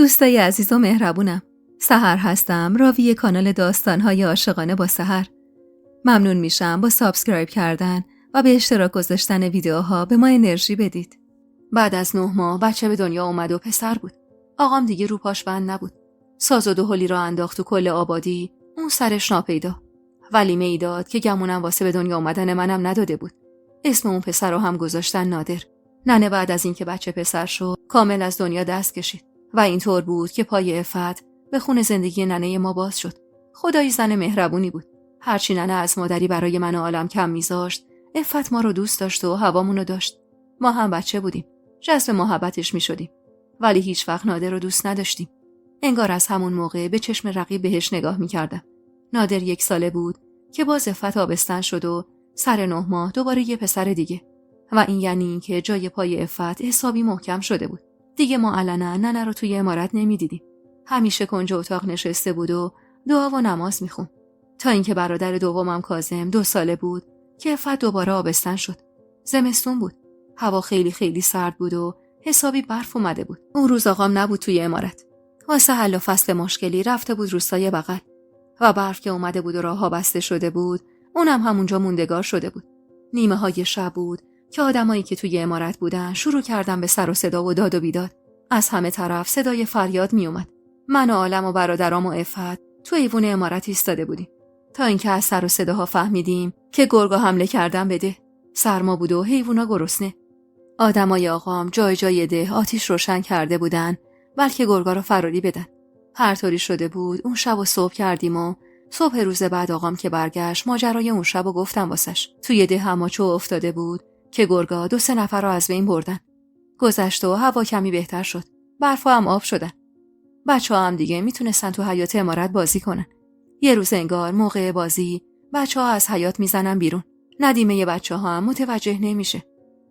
دوستای عزیز و مهربونم، سحر هستم، راوی کانال داستان‌های عاشقانه با سحر. ممنون میشم با سابسکرایب کردن و به اشتراک گذاشتن ویدیوها به ما انرژی بدید. بعد از 9 ماه بچه به دنیا اومد و پسر بود. آقام دیگه رو پاش بند نبود. ساز و دهلی را انداخت تو کل آبادی، اون سرش ناپیدا. ولیمه ای داد که گمونم واسه به دنیا اومدن منم نداده بود. اسم اون پسر رو هم گذاشتن نادر. ننه بعد از اینکه بچه پسر شد، کامل از دنیا دست کشید. و اینطور بود که پای عفت به خون زندگی ننه ما باز شد. خدایی زن مهربونی بود. هرچی ننه از مادری برای من و عالم کم میذاشت، عفت ما رو دوست داشت و هوامونو داشت. ما هم بچه بودیم. جذب محبتش میشدیم. ولی هیچ وقت نادر رو دوست نداشتیم. انگار از همون موقع به چشم رقیب بهش نگاه میکردم. نادر 1 ساله بود که باز عفت آبستن شد و سر 9 ماه دوباره یه پسر دیگه. و این یعنی این که جای پای عفت حسابی محکم شده بود. دیگه ما علنا ننه رو توی عمارت نمیدیدیم. همیشه کنج اتاق نشسته بود و دعا و نماز میخون. تا اینکه برادر دومم کاظم 2 ساله بود که عفت دوباره آبستن شد. زمستون بود. هوا خیلی سرد بود و حسابی برف اومده بود. اون روز آقام نبود توی عمارت. واسه حل و فصل مشکلی رفته بود روستای بغل. و برف که اومده بود و راهها بسته شده بود، اونم همونجا موندگار شده بود. نیمه های شب بود که آدمایی که توی عمارت بودن شروع کردن به سر و صدا و داد و بیداد. از همه طرف صدای فریاد می اومد. من و عالم و برادرام و عفت تو ایوون عمارت ایستاده بودیم. تا اینکه از سر و صداها فهمیدیم که گرگا حمله کردن به ده. سرما بود و حیوونا گرسنه. آدمای آقام جای ده آتیش روشن کرده بودن بلکه گرگا رو فراری بدن. هر طوری شده بود اون شب و صبح کردیم و صبح روز بعد آقام که برگشت ماجرای اون شب و گفتم واسش. توی ده هماچو افتاده بود که گرگا 2-3 نفر رو از بین بردن. گذشت و هوا کمی بهتر شد. برفا هم آب شدن. بچه‌ها هم دیگه میتونستن تو حیاط عمارت بازی کنن. یه روز انگار موقع بازی بچه‌ها از حیاط میزنن بیرون. ندیمه بچه‌ها هم متوجه نمیشه.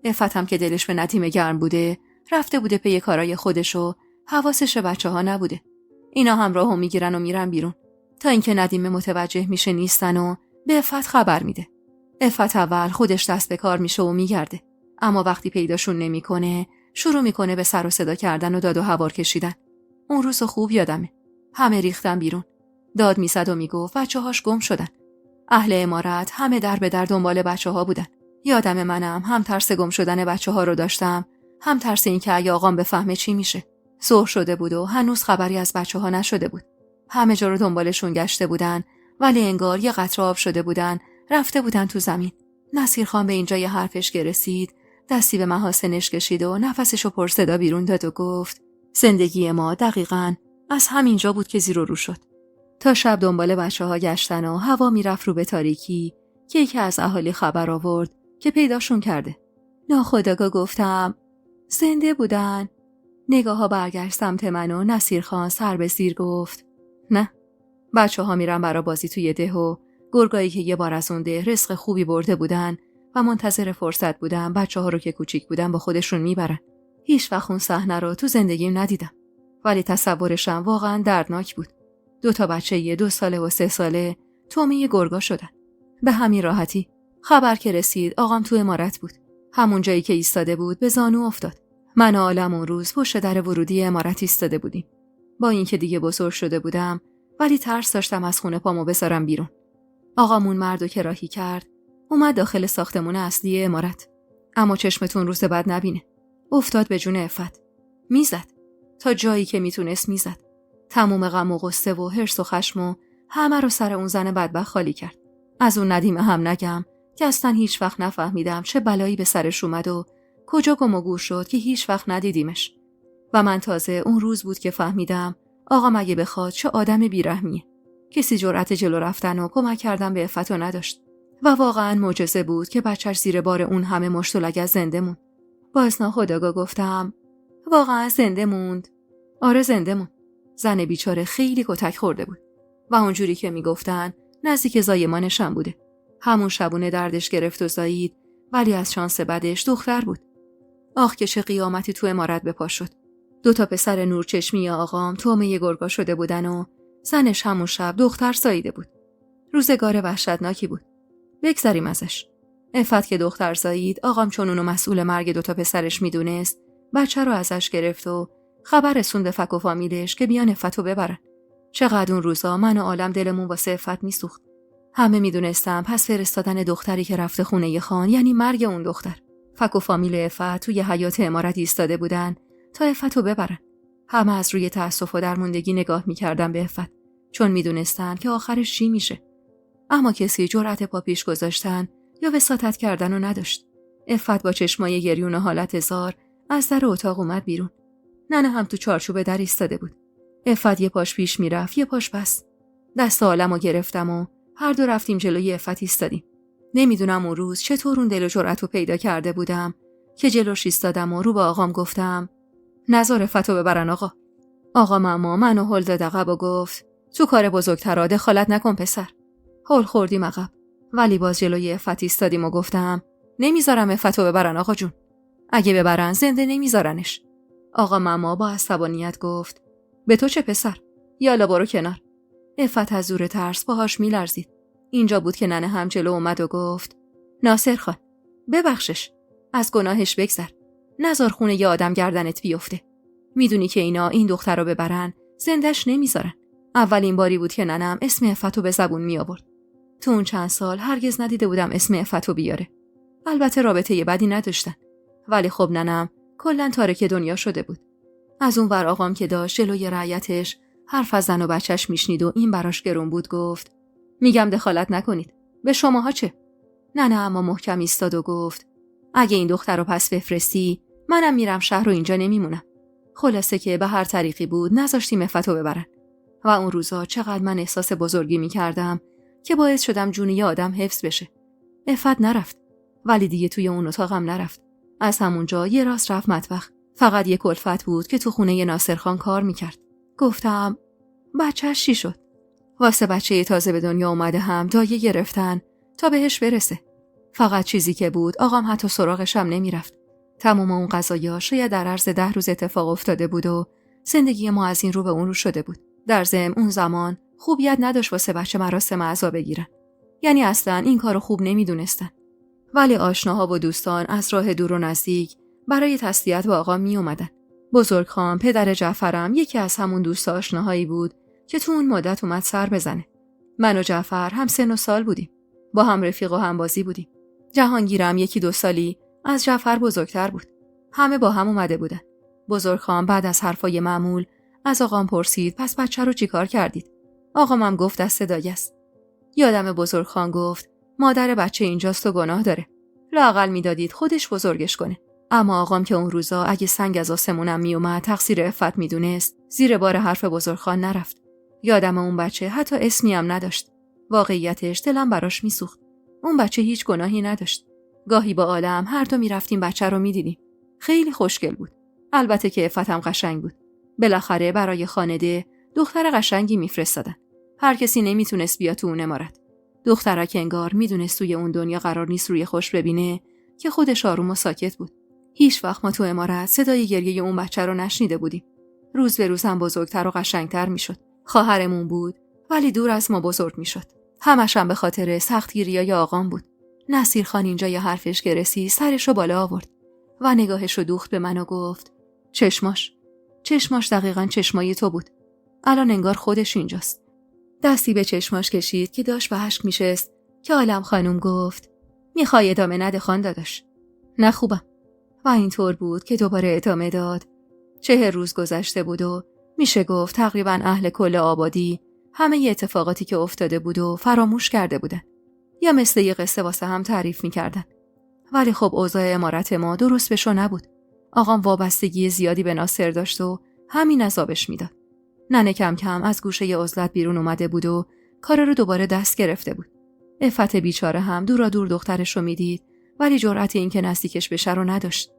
عفت هم که دلش به ندیمه گرم بوده، رفته بوده پی کارای خودش و حواسش به بچه‌ها نبوده. اینا هم راهو میگیرن و میرن بیرون. تا اینکه ندیمه متوجه میشه نیستن و به عفت خبر میده. عفت اول خودش دست به کار میشه و میگرده. اما وقتی پیداشون نمیکنه، شروع میکنه به سر و صدا کردن و داد و هوار کشیدن. اون روز خوب یادمه. همه ریختن بیرون. داد میزد و میگفت بچه‌هاش گم شدن. اهل عمارت همه در به در دنبال بچه‌ها بودن. یادم منم هم ترس گم شدن بچه‌ها رو داشتم، هم ترس این که اگه آقام بفهمه چی میشه. ظهر شده بود و هنوز خبری از بچه‌ها نشده بود. همه جا رو دنبالشون گشته بودن، ولی انگار یه قطره آب شده بودن، رفته بودن تو زمین. نصیرخان به اینجای حرفش که رسید، دستی به محاسنش کشید و نفسشو پر صدا بیرون داد و گفت: زندگی ما دقیقاً از همینجا بود که زیر و رو شد. تا شب دنبال بچه‌ها گشتن و هوا میرفت رو به تاریکی که یکی از اهالی خبر آورد که پیداشون کرده. ناخودآگاه گفتم: زنده بودن. نگاه‌ها برگشت سمت من و نصیرخان سر به زیر گفت: نه. بچه‌ها میرن برا بازی توی ده و گرگایی که یه بار از اون ده رزق خوبی برده بودن و منتظر فرصت بودن بچه‌ها رو که کوچیک بودن با خودشون میبرن. هیچ وقت اون صحنه رو تو زندگیم ندیدم. ولی تصورشم واقعا دردناک بود. 2 تا بچه 2 ساله و 3 ساله تومه گرگا شدن. به همین راحتی. خبر که رسید آقام تو عمارت بود. همون جایی که ایستاده بود به زانو افتاد. من و عالم اون روز پشت در ورودی عمارت ایستاده بودیم. با اینکه دیگه بزرگ شده بودم، ولی ترس داشتم از خونه پامو بذارم بیرون. آقامون مردو که راهی کرد، اومد داخل ساختمون اصلی عمارت. اما چشمتون روز بعد نبینه. افتاد به جون عفت. میزد. تا جایی که میتونست میزد. تموم غم و غصه و حرص و خشم و همه رو سر اون زن بدبخت خالی کرد. از اون ندیمه هم نگم که اصلا هیچ وقت نفهمیدم چه بلایی به سرش اومد و کجا گم و گور شد که هیچ وقت ندیدیمش. و من تازه اون روز بود که فهمیدم آقا مگه بخواد چه آدم بیرحمیه. کسی جرأت جلو رفتن و کمک کردن به عفتو نداشت. و واقعا معجزه بود که بچه‌ش زیر بار اون همه مشت و لگد زنده موند. باز ناخودآگاه گفتم: واقعا زنده موند. آره زنده موند. زن بیچاره خیلی کتک خورده بود. و اونجوری که میگفتن نزدیک زایمانش هم بوده. همون شبونه دردش گرفت و زایید، ولی از شانس بدش دختر بود. آخ که چه قیامتی تو عمارت به پا شد. 2 تا پسر نورچشمی آقام تومه گرگا شده بودن و زنش همون شب دختر زاییده بود. روزگار وحشتناکی بود. بگذریم ازش. عفت که دختر زایید، آقام چون اونو مسئول مرگ 2 تا پسرش میدونست، بچه رو ازش گرفت و خبر رسوند به فک و فامیلش که بیان عفتو ببرن. چقدر اون روزا من و عالم دلمون واسه عفت میسوخت. همه میدونستم پس فرستادن دختری که رفته خونه خان یعنی مرگ اون دختر. فک و فامیل عفت توی حیاط عمارت ایستاده بودن تا عفتو ببرن. همه از روی تأسف و درموندگی نگاه میکردن به عفت، چون میدونستن که آخرش چی میشه. اما کسی جرأت پا پیش گذاشتن یا وساطت کردن رو نداشت. عفت با چشمای گریون و حالت زار از در اتاق اومد بیرون. ننه هم تو چارچوب در ایستاده بود. عفت یه پاش پیش میرفت، یه پاش بس. دست عالمو گرفتم و هر دو رفتیم جلوی عفت ایستادیم. نمیدونم اون روز چطور اون دل و جرأت رو پیدا کرده بودم که جلوش ایستادم و رو به آقام گفتم نذار عفتو ببرن آقا. آقام اما منو هل داد عقب و گفت تو کار بزرگترا دخالت نکن پسر. هل خوردیم عقب، ولی باز جلوی عفت ایستادیم و گفتم نمیذارم عفتو ببرن آقا جون. اگه ببرن زنده نمیذارنش. آقام اما با عصبانیت گفت به تو چه پسر؟ یالا برو کنار. عفت از زور ترس باهاش میلرزید. اینجا بود که ننه هم جلو اومد و گفت ناصر خان ببخشش، از گناهش بگذر، نذار خونه ی آدم گردنت بیفته. میدونی که اینا این دختر رو ببرن زندش نمیذارن. اولین باری بود که ننم اسم عفتو به زبون می آورد. تو اون چند سال هرگز ندیده بودم اسم عفتو بیاره. البته رابطه بدی نداشتن، ولی خب ننم کلاً تارک دنیا شده بود. از اون ور آقام که داشت جلوی رعیتش حرف از زن و بچهش میشنید و این براش گرون بود گفت میگم دخالت نکنید، به شماها چه؟ ننه اما محکم ایستاد و گفت اگه این دختر رو پس بفرستی منم میرم شهر و اینجا نمیمونم. خلاصه که به هر طریقی بود نذاشتیم عفتو ببرن. و اون روزا چقدر من احساس بزرگی میکردم که باعث شدم جون یه آدم حفظ بشه. عفت نرفت، ولی دیگه توی اون اتاقم نرفت. از همونجا یه راست رفت مطبخ. فقط یه کلفت بود که تو خونه ناصرخان کار میکرد. گفتم بچه‌ش چی شد؟ واسه بچه تازه به دنیا اومده هم دایه گرفتن تا بهش برسه. فقط چیزی که بود آقام حتی سراغش هم نمیرفت. تمام اون قضایا شاید در عرض 10 روز اتفاق افتاده بود و زندگی ما از این رو به اون رو شده بود. در ضمن اون زمان خوبیت نداشت واسه بچه مراسم عزا بگیرن. یعنی اصلا این کارو خوب نمیدونستن. ولی آشناها و دوستان از راه دور و نزدیک برای تسلیت با آقا می اومدن. بزرگخوان پدر جعفرم یکی از همون دوست آشناهایی بود که تو اون مدت اومد سر بزنه. من و جعفر هم سن و سال بودیم. با هم رفیق و همبازی بودیم. جهانگیرم 1-2 سالی از جعفر بزرگتر بود. همه با هم اومده بودن. بزرگخوان بعد از حرفای معمول از آقام پرسید پس بچه رو چیکار کردید؟ آقام هم گفت دست دایه است. یادم بزرگخوان گفت مادر بچه اینجاست و گناه داره. لااقل میدادید خودش بزرگش کنه. اما آقام که اون روزا اگه سنگ از آسمونم میومد تقصیر عفت میدونست، زیر بار حرف بزرگخوان نرفت. یادم اون بچه حتی اسمی هم نداشت. واقعیتش دلم براش میسوخت. اون بچه هیچ گناهی نداشت. گاهی با عالم هر دو میرفتیم بچه رو میدیدیم. خیلی خوشگل بود. البته که عفت هم قشنگ بود. بالاخره برای خانده دختر قشنگی میفرستادن. هر کسی نمیتونست بیا تو اون عمارت. دخترک انگار میدونست توی اون دنیا قرار نیست روی خوش ببینه که خودش آروم و ساکت بود. هیچ وقت ما تو عمارت صدای گریه اون بچه رو نشنیده بودیم. روز به روز هم بزرگتر و قشنگتر میشد. خواهرمون بود ولی دور از ما بزرگ میشد. همش هم به خاطر سختگیریای آقام بود. نصیر خان اینجا یا حرفش که رسید سرشو بالا آورد و نگاهشو دوخت به من و گفت چشماش دقیقاً چشمای تو بود. الان انگار خودش اینجاست. دستی به چشماش کشید که داشت به اشک میشست که عالم خانم گفت میخوای ادامه نده خان داداش؟ نه خوبم. و اینطور بود که دوباره ادامه داد. 40 روز گذشته بود و میشه گفت تقریباً اهل کل آبادی همه ی اتفاقاتی که افتاده بود و فراموش کرده بودن یا مثل یه قصه واسه هم تعریف میکردن. ولی خب اوضاع عمارت ما درست بشو نبود. آقام وابستگی زیادی به ناصر داشت و همین عذابش میداد. ننه کم کم از گوشه عزلت بیرون اومده بود و کار رو دوباره دست گرفته بود. عفت بیچاره هم دورا دور دخترش رو میدید ولی جرأت این که نزدیکش بشه رو نداشت.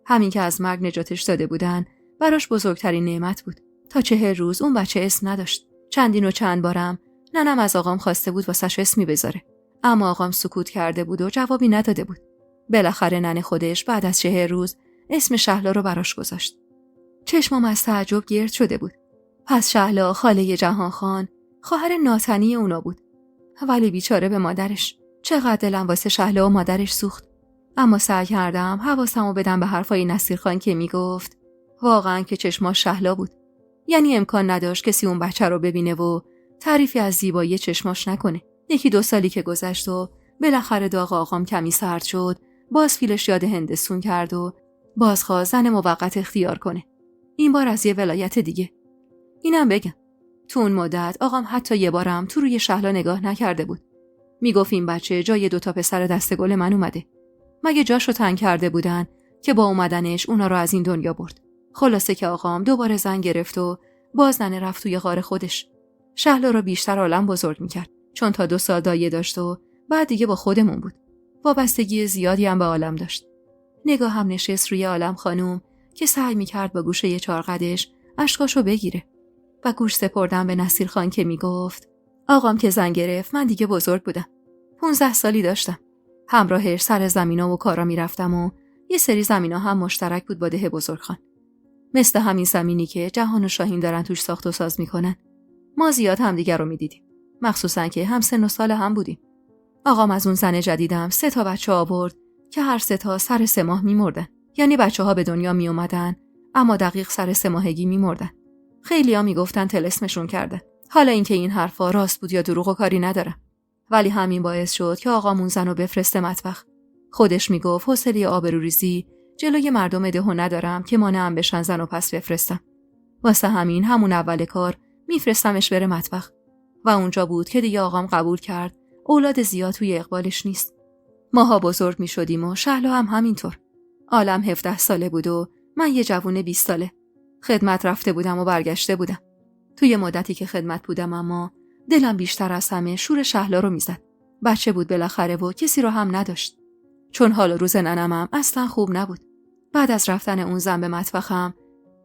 همین که از مرگ نجاتش داده بودن براش بزرگترین نعمت بود. تا 40 روز اون بچه اسم نداشت. چندین و چند بارم ننم از آقام خواسته بود واسش اسمی بذاره، اما آقام سکوت کرده بود و جوابی نداده بود. بالاخره ننه خودش بعد از 40 روز اسم شهلا رو براش گذاشت. چشمم از تعجب گرد شده بود. پس شهلا خاله جهانخان خواهر ناتنی اونا بود. ولی بیچاره به مادرش. چقدر دلم واسه شهلا و مادرش سوخت. اما سعی کردم حواسمو بدم به حرفای نصیر خان که میگفت واقعا که چشماش شهلا بود. یعنی امکان نداشت کسی اون بچه رو ببینه و تعریفی از زیبایی چشماش نکنه. 1-2 سالی که گذشت و بالاخره داغ آقام کمی سرد شد، باز فیلش یاد هندستون کرد و باز خواست زن موقت اختیار کنه. این بار از یه ولایت دیگه. اینم بگم تو اون مدت آقام حتی یه بارم تو روی شهلا نگاه نکرده بود. میگفت این بچه جای 2 پسر دستگل من اومده. مگه جاشو تنگ کرده بودن که با اومدنش اونا رو از این دنیا برد. خلاصه که آقام دوباره زن گرفت و باز ننه رفت توی غار خودش. شهلا رو بیشتر عالم بزرگ میکرد، چون تا 2 سال دایه داشت و بعد دیگه با خودمون بود. وابستگی زیادی هم به عالم داشت. نگاه هم نشست روی عالم خانوم که سعی میکرد با گوشه چارقدش اشکاشو بگیره و گوش سپردم به نصیر خان که میگفت آقام که زن گرفت من دیگه بزرگ بودم. 15 سالی داشتم. همراهش سر زمینا و کارا میرفتم و یه سری زمینا هم مشترک بود با ده بزرگخان. مثل همین زمینی که جهان و شاهین دارن توش ساخت و ساز میکنن. ما زیاد همدیگر رو میدیدیم. مخصوصا که هم سن و سال هم بودیم. آقام از اون زن جدیدم 3 بچه آورد که هر 3 سر 3 ماه میمردن. یعنی بچه‌ها به دنیا می اومدن اما دقیق سر 3 ماهگی میمردن. خیلی‌ها میگفتن طلسمشون کردن. حالا اینکه این حرفا راست بود یا دروغ و کاری ندارم. ولی همین باعث شد که آقامون زنو بفرسته مطبخ. خودش میگفت حوصله آبروریزی جلوی مردم دهو ندارم که مانعم بشن زنو پس بفرستم. واسه همین همون اول کار میفرستمش بره مطبخ. و اونجا بود که دیگه آقام قبول کرد اولاد زیاد توی اقبالش نیست. ماها بزرگ میشدیم و شهلا هم همینطور. عالم 17 ساله بود و من یه جوون 20 ساله. خدمت رفته بودم و برگشته بودم. توی مدتی که خدمت بودم اما دلم بیشتر از همه شور شهلا رو میزد. بچه بود بالاخره و کسی رو هم نداشت. چون حال و روز ننمم اصلا خوب نبود. بعد از رفتن اون زن به مطبخم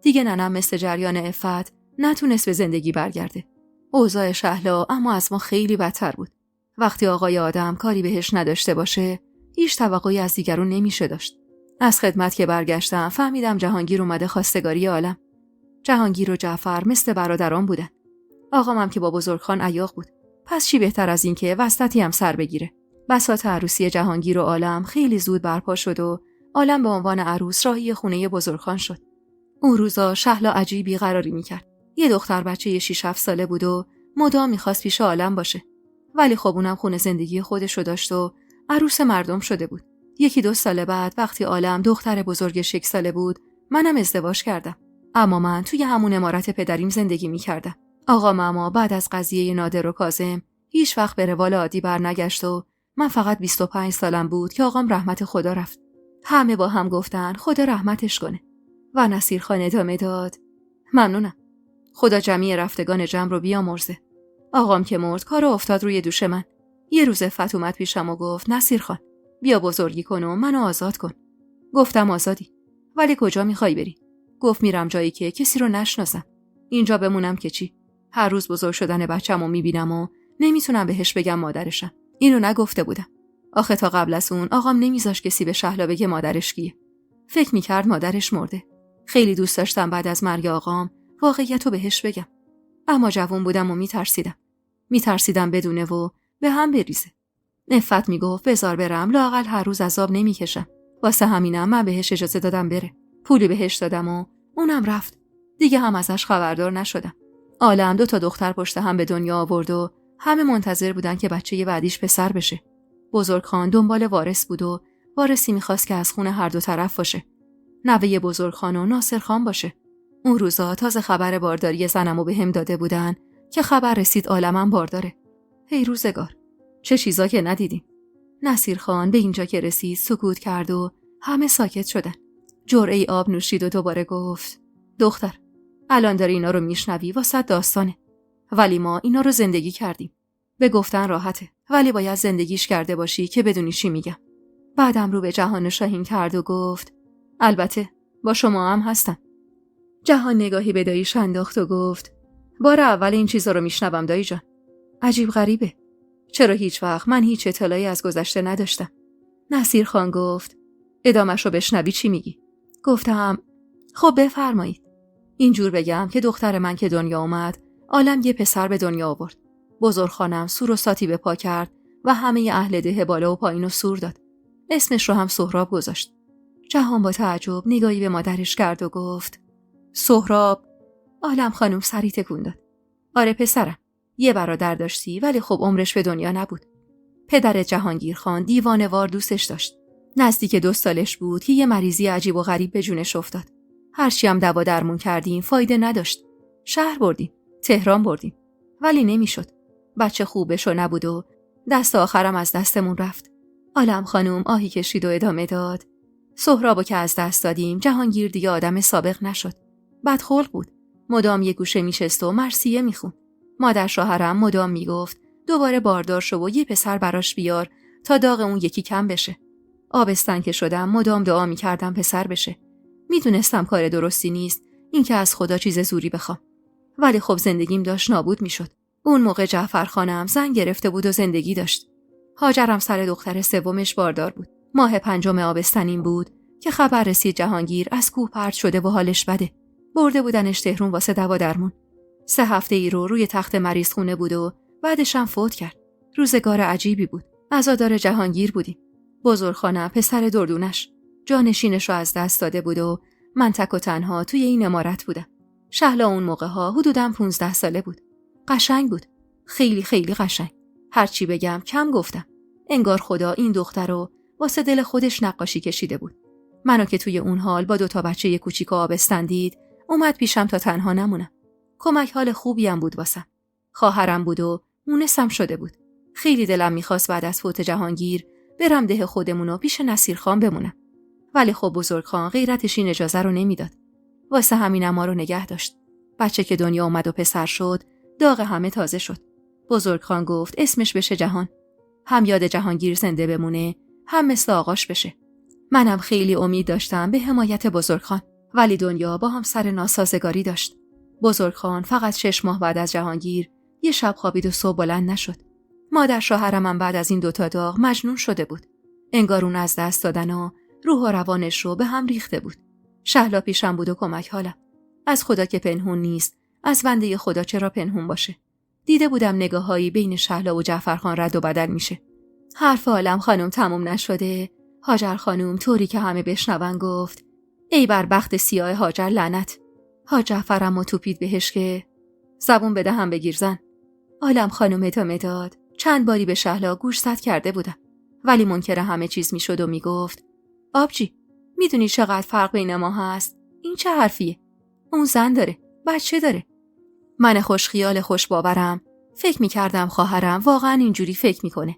دیگه ننم مثل جریان عفت نتونست به زندگی برگرده. اوضاع شهلا اما از ما خیلی بدتر بود. وقتی آقای آدم کاری بهش نداشته باشه هیچ توقعی از دیگرون نمیشه داشت. از خدمت که برگشتم فهمیدم جهانگیر اومده خواستگاری عالم. جهانگیر و جعفر مثل برادران بودن. آقامم که با بزرگخان عیاق بود. پس چی بهتر از این که وسطی هم سر بگیره. بساط عروسی جهانگیر و عالم خیلی زود برپا شد و عالم به عنوان عروس راهی خونه بزرگخان شد. اون روزا شهلا عجیب بیقراری میکرد. یه دختر بچه 6-7 ساله بود و مدام میخواست پیش عالم باشه. ولی خب اونم خونه زندگی خودش رو داشت و عروس مردم شده بود. 1-2 سال بعد وقتی عالم دختر بزرگ 6 ساله بود منم ازدواج کردم. اما من توی همون عمارت پدریم زندگی میکردم. آقا ماما بعد از قضیه نادر و کاظم هیچ وقت به روال عادی برنگشت و من فقط 25 سالم بود که آقام رحمت خدا رفت. همه با هم گفتن خدا رحمتش کنه. و نصیر خان ادامه داد ممنونم. خدا جمیع رفتگان جمع رو بیامرزه. آقام که مرد کارو افتاد روی دوش من. یه روز عفت اومد پیشم و گفت نصیر خان بیا بزرگی کن و منو آزاد کن. گفتم آزادی. ولی کجا میخوای بری؟ گفت میرم جایی که کسی رو نشناسم. اینجا بمونم که چی؟ هر روز بزرگ شدن بچه‌مو میبینم و نمیتونم بهش بگم مادرشم. اینو نگفته بودم. آخه تا قبل از اون آقام نمیذاش کسی به شهلا بگه مادرش کیه. فکر میکرد مادرش مرده. خیلی دوست داشتم بعد از مرگ آقام واقعیتو بهش بگم. اما جوان بودم و میترسیدم بدونه و به هم بریزه. نفت میگفت بذار برم لااقل هر روز عذاب نمیکشم. واسه همینم من بهش اجازه دادم بره. پولی بهش دادم و اونم رفت. دیگه هم ازش خبردار نشدم. عالم 2 دختر پشت هم به دنیا آورد و همه منتظر بودن که بچه بعدیش پسر بشه. بزرگخان دنبال وارث بود و وارثی میخواست که از خون هر 2 طرف باشه. نوه بزرگخان و ناصر خان باشه. اون روزا تازه خبر بارداری زنمو بهم داده بودن که خبر رسید عالمم بارداره. هی روزگار. چه چیزا که ندیدیم. نصیر خان به اینجا که رسید سکوت کرد و همه ساکت شدن. جرعه آب نوشید و دوباره گفت دختر الان داری اینا رو میشنوی واسه داستانه. ولی ما اینا رو زندگی کردیم. به گفتن راحته ولی باید زندگیش کرده باشی که بدونی چی میگم. بعدم رو به جهان شاهین کرد و گفت البته با شما هم هستم. جهان نگاهی به داییش انداخت و گفت بار اول این چیزا رو میشنوم دایی جان. عجیب غریبه. چرا هیچ وقت من هیچ اطلاعی از گذشته نداشتم؟ نصیر خان گفت ادامه‌شو بشنوی چی میگی؟ گفتم خب بفرمایید. اینجور بگم که دختر من که دنیا اومد عالم یه پسر به دنیا آورد. بزرگخانم سور و ساتی به پا کرد و همه اهل ده بالا و پایین و سور داد. اسمش رو هم سهراب گذاشت. جهان با تعجب نگاهی به مادرش کرد و گفت سهراب. عالم خانم سری تکون داد. آره پسرم. یه برادر داشتی ولی خب عمرش به دنیا نبود. پدر جهانگیر خان دیوانه‌وار دوستش داشت. نزدیک 2 سالش بود که یه مریضی عجیب و غریب به جونش افتاد. هرچی هم دوا درمون کردیم فایده نداشت. شهر بردیم، تهران بردیم، ولی نمیشد. بچه خوبشو نبود و دست آخرم از دستمون رفت. عالم خانم آهی کشید و ادامه داد. سهرابو که از دست دادیم جهانگیر دیگه آدم سابق نشد. بدخلق بود. مدام یه گوشه میشست و مرثیه میخوند. مادر شوهرم مدام میگفت دوباره باردار شو و یه پسر براش بیار تا داغ اون یکی کم بشه. آبستن که شدم مدام دعا میکردم پسر بشه. میدونستم کار درستی نیست این که از خدا چیز زوری بخوام. ولی خب زندگیم داشت نابود میشد. اون موقع جعفر خانم زن گرفته بود و زندگی داشت. هاجرم سر دختر سومش باردار بود. ماه 5 آبستنیم بود که خبر رسید جهانگیر از کوه پرت شده و حالش بده. برده بودنش تهران واسه دوا درمون. 3 هفته ای رو روی تخت مریض خونه بود و بعدش هم فوت کرد. روزگار عجیبی بود. عزادار جهانگیر بودیم. بزرگ خانم پسر دردونش جانشینش رو از دست داده بود و من تک و تنها توی این عمارت بودم. شهلا اون موقع ها حدوداً 15 ساله بود. قشنگ بود. خیلی خیلی قشنگ. هرچی بگم کم گفتم. انگار خدا این دختر رو واسه دل خودش نقاشی کشیده بود. منو که توی اون حال با 2 بچه کوچیک آبستن دید، اومد پیشم تا تنها نمونم. کمک حال خوبی هم بود واسم. خواهرم بود و مونسم شده بود. خیلی دلم میخواست بعد از فوت جهانگیر برم ده خودمونو پیش نصیرخان بمونم. ولی خب بزرگخان غیرتش این اجازه رو نمیداد. واسه همین ما رو نگه داشت. بچه که دنیا اومد و پسر شد، داغ همه تازه شد. بزرگخان گفت اسمش بشه جهان. هم یاد جهانگیر زنده بمونه، هم مثل آقاش بشه. منم خیلی امید داشتم به حمایت بزرگخان، ولی دنیا با هم سر ناسازگاری داشت. بزرگخان فقط 6 ماه بعد از جهانگیر یه شب خوابید و صبح بلند نشد. مادر شوهرم هم بعد از این 2 داغ مجنون شده بود. انگار اون از دست دادن و روح و روانش رو به هم ریخته بود. شهلا پیشم بود و کمک حالم. از خدا که پنهون نیست، از بنده خدا چرا پنهون باشه؟ دیده بودم نگاهایی بین شهلا و جعفرخان رد و بدل میشه. حرف عالم خانم تموم نشده. هاجر خانم طوری که همه بشنون گفت ای بر بخت سیاه هاجر لعنت. جعفرم و توپید بهش که زبون بده هم بگیر زن. عالم خانم ادامه داد. چند باری به شهلا گوش زد کرده بودم، ولی منکر همه چیز میشد و میگفت آبجی میدونی چقدر فرق بین ما هست؟ این چه حرفیه؟ اون زن داره، بچه داره. من خوش خیال خوش باورم فکر میکردم خواهرم واقعا اینجوری فکر میکنه،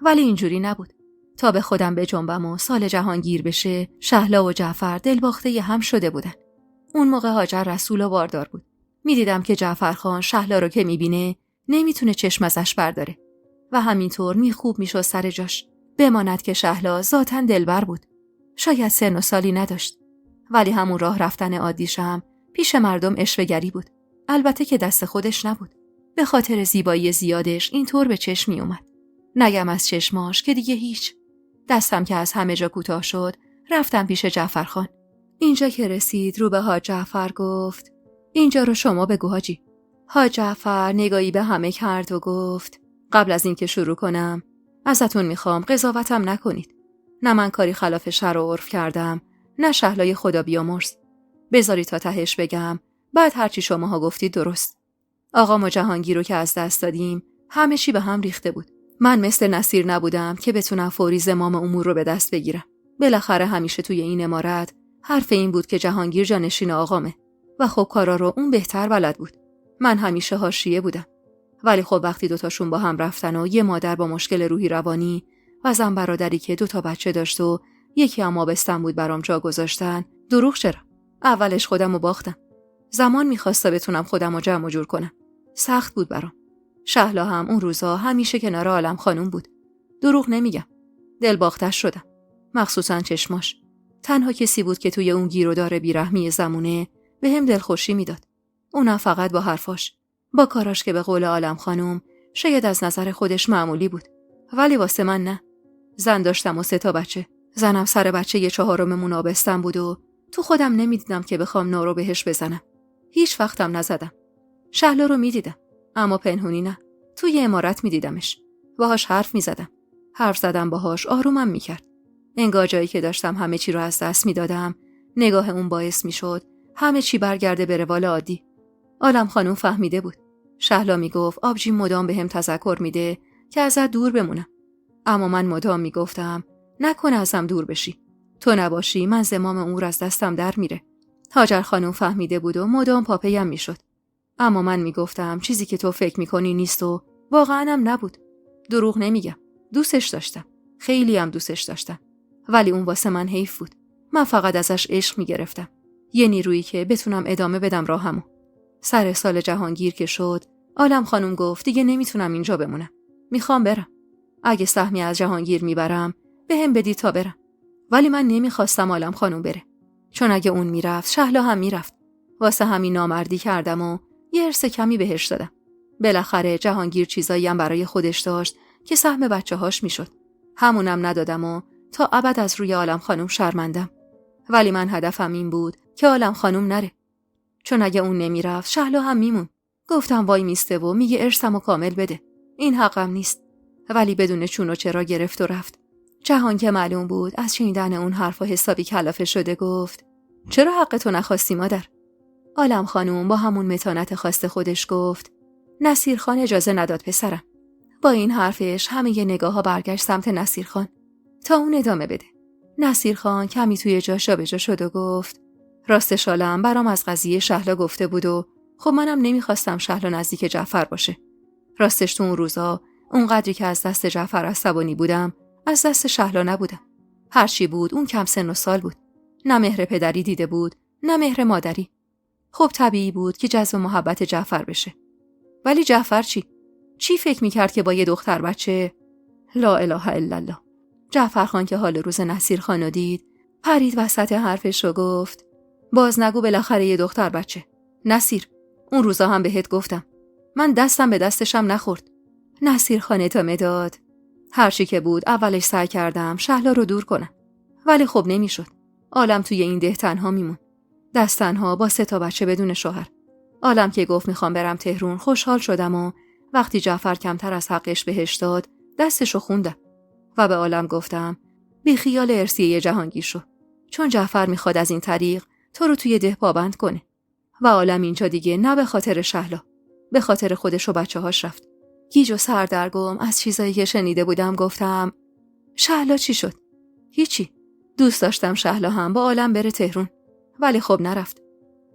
ولی اینجوری نبود. تا به خودم بجنبم و سال جهانگیر بشه، شهلا و جعفر دلباخته هم شده بودن. اون موقع هاجر رسول و باردار بود. میدیدم که جعفر خان شهلا رو که میبینه نمیتونه چشم ازش برداره و همینطور میخوب میشد سر جاش. بماند که شهلا ذاتاً دلبر بود. شاید سن و سالی نداشت، ولی همون راه رفتن عادیشم پیش مردم اشوه‌گری بود. البته که دست خودش نبود. به خاطر زیبایی زیادش اینطور به چشم می اومد. نگم از چشماش که دیگه هیچ. دستم که از همه جا کوتاه شد، رفتم پیش جعفرخان. اینجا که رسید رو به حاج جعفر گفت اینجا رو شما بگو حاجی. حاج جعفر نگاهی به همه کرد و گفت قبل از اینکه شروع کنم ازتون میخوام قضاوتم نکنید. نه من کاری خلاف شرع و عرف کردم، نه شهلای خدا بیامرز. بذارید تا تهش بگم، بعد هرچی شماها گفتید درست. آقا ما جهانگیر رو که از دست دادیم، همه چی به هم ریخته بود. من مثل نصیر نبودم که بتونم فوری زمام امور رو به دست بگیرم. بالاخره همیشه توی این عمارت حرف این بود که جهانگیر جانشین آقامه و خب کارا رو اون بهتر بلد بود. من همیشه حاشیه بودم. ولی خب وقتی 2 تاشون با هم رفتن و یه مادر با مشکل روحی روانی و زن برادری که 2 بچه داشت و یکی هم آبستن بود برام جا گذاشتن، دروغ چرا؟ اولش خودم رو باختم. زمان می‌خواست بتونم خودم رو جمع و جور کنم. سخت بود برام. شهلا هم اون روزا همیشه کنار عالم خانوم بود. دروغ نمیگم. دل باختش شدم. مخصوصاً چشماش. تنها کسی بود که توی اون گیرودار بیرحمی زمونه به هم دلخوشی میداد. اونم فقط با حرفاش. با کاراش که به قول عالم خانوم شاید از نظر خودش معمولی بود. ولی واسه من نه. زن داشتم و 3 بچه. زنم سر بچه 4 آبستن بود و تو خودم نمیدیدم که بخوام نارو بهش بزنم. هیچ وقتم نزدم. شهلا رو میدیدم، اما پنهونی نه. توی عمارت میدیدمش. باهاش حرف میزدم. حرف زدم باهاش آرومم میکرد. انگار جایی که داشتم همه چی رو از دست میدادم، نگاه اون باعث میشد همه چی برگرده به روال عادی. عالم خانم فهمیده بود. شهلا میگفت آبجیم مدام بهم تذکر میده که ازت دور بمونم. اما من مدام میگفتم نکنه ازم دور بشی. تو نباشی من زمام امور از دستم در میره. هاجر خانم فهمیده بود و مدام پاپیم میشد. اما من میگفتم چیزی که تو فکر میکنی نیست و واقعا هم نبود. دروغ نمیگم. دوستش داشتم. خیلی هم دوستش داشتم. ولی اون واسه من حیف بود. من فقط ازش عشق میگرفتم. یه نیرویی که بتونم ادامه بدم راهمو. سر سال جهانگیر که شد، عالم خانم گفت دیگه نمیتونم اینجا بمونم. میخوام برم. اگه سهمی از جهانگیر میبرم، بهم بدی تا برم. ولی من نمیخواستم عالم خانم بره. چون اگه اون میرفت، شهلا هم میرفت. واسه همین نامردی کردم و یه ارث کمی بهش دادم. بالاخره جهانگیر چیزایی هم برای خودش داشت که سهم بچه‌هاش میشد. همونم ندادم و تا ابد از روی عالم خانم شرمندم. ولی من هدفم این بود که عالم خانم نره. چون اگه اون نمیرفت شهلا هم میمون. گفتم وای میسته و میگه ارثمو کامل بده. این حقم نیست. ولی بدون چون و چرا گرفت و رفت. جهان که معلوم بود از شنیدن اون حرفا حسابی کلافه شده گفت چرا حقتو نخواستی مادر؟ عالم خانم با همون متانت خاص خودش گفت نصیر خان اجازه نداد پسرم. با این حرفش همه ی نگاه‌ها برگشت سمت نصیر خان تا اون ادامه بده. نصیر خان کمی توی جاش جابجا شد و گفت راستش عالم برام از قضیه شهلا گفته بود و خب منم نمیخواستم شهلا نزدیک جعفر باشه. راستش تو اون روزا اونقدری که از دست جعفر عصبانی بودم از دست شهلا نبودم. هرچی بود اون کم سن و سال بود. نه مهر پدری دیده بود نه مهر مادری. خب طبیعی بود که جذب محبت جعفر بشه. ولی جعفر چی فکر میکرد که با یه دختر بچه؟ لا اله الا الله. جعفر خان که حال روز نصیر خانو دید پرید وسط حرفش و گفت باز نگو بالاخره یه دختر بچه. نصیر اون روزا هم بهت گفتم. من دستم به دستشم نخورد. نصیر خان ادامه داد هرچی که بود اولش سعی کردم شهلا رو دور کنم. ولی خب نمیشد. عالم توی این ده تنها میمون. دست تنها با 3 بچه بدون شوهر. عالم که گفت میخوام برم تهرون خوشحال شدم و وقتی جعفر کمتر از حقش بهش داد دستشو خوندم و به عالم گفتم بی خیال ارثیه جهانگیر شو. چون جعفر میخواد از این طریق تو رو توی ده پابند کنه. و عالم اینجا دیگه نه به خاطر شهلا، به خاطر خودش و بچه‌هاش رفت. گیج و سردرگم از چیزایی که شنیده بودم گفتم شهلا چی شد؟ هیچی. دوست داشتم شهلا هم با عالم بره تهرون. ولی خب نرفت.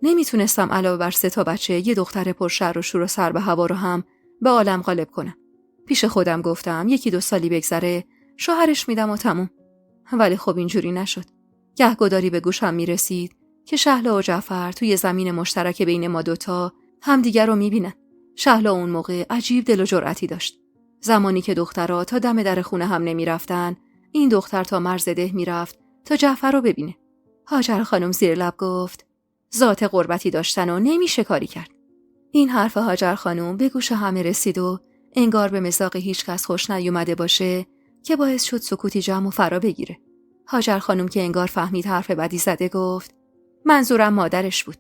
نمیتونستم علاوه بر 3 بچه یه دختر پر شر و شور و سر به هوا رو هم به عالم غالب کنم. پیش خودم گفتم 1-2 سالی بگذره شوهرش میدم و تموم. ولی خب اینجوری نشد. گهگداری به گوشم میرسید که شهلا و جعفر توی زمین مشترک بین ما دوتا همدیگر رو میبینن. شهلا اون موقع عجیب دل و جرأتی داشت. زمانی که دخترها تا دم در خونه هم نمیرفتن، این دختر تا مرز ده میرفت تا جعفر رو ببینه. هاجر خانم زیر لب گفت ذات قربتی داشتن و نمیشه کاری کرد. این حرف هاجر خانم به گوش همه رسید و انگار به مزاق هیچ کس خوش نیومده باشه که باعث شد سکوتی جمع و فرا بگیره. هاجر خانم که انگار فهمید حرف بدی زده گفت منظورم مادرش بود.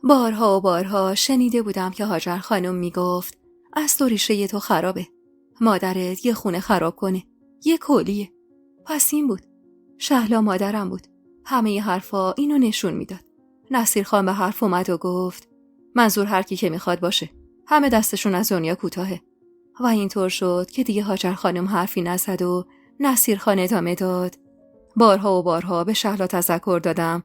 بارها و بارها شنیده بودم که هاجر خانم میگفت اصل و ریشه تو خرابه. مادرت یه خونه خراب کنه. یه کولیه. پس این بود. شهلا مادرم بود. همه ی حرفا اینو نشون میداد. نصیر خان به حرف اومد و گفت منظور هر کی که میخواد باشه. همه دستشون از دنیا کوتاهه. و اینطور شد که دیگه هاجر خانم حرفی نزد و نصیر خان ادامه داد بارها و بارها به شهلا تذکر دادم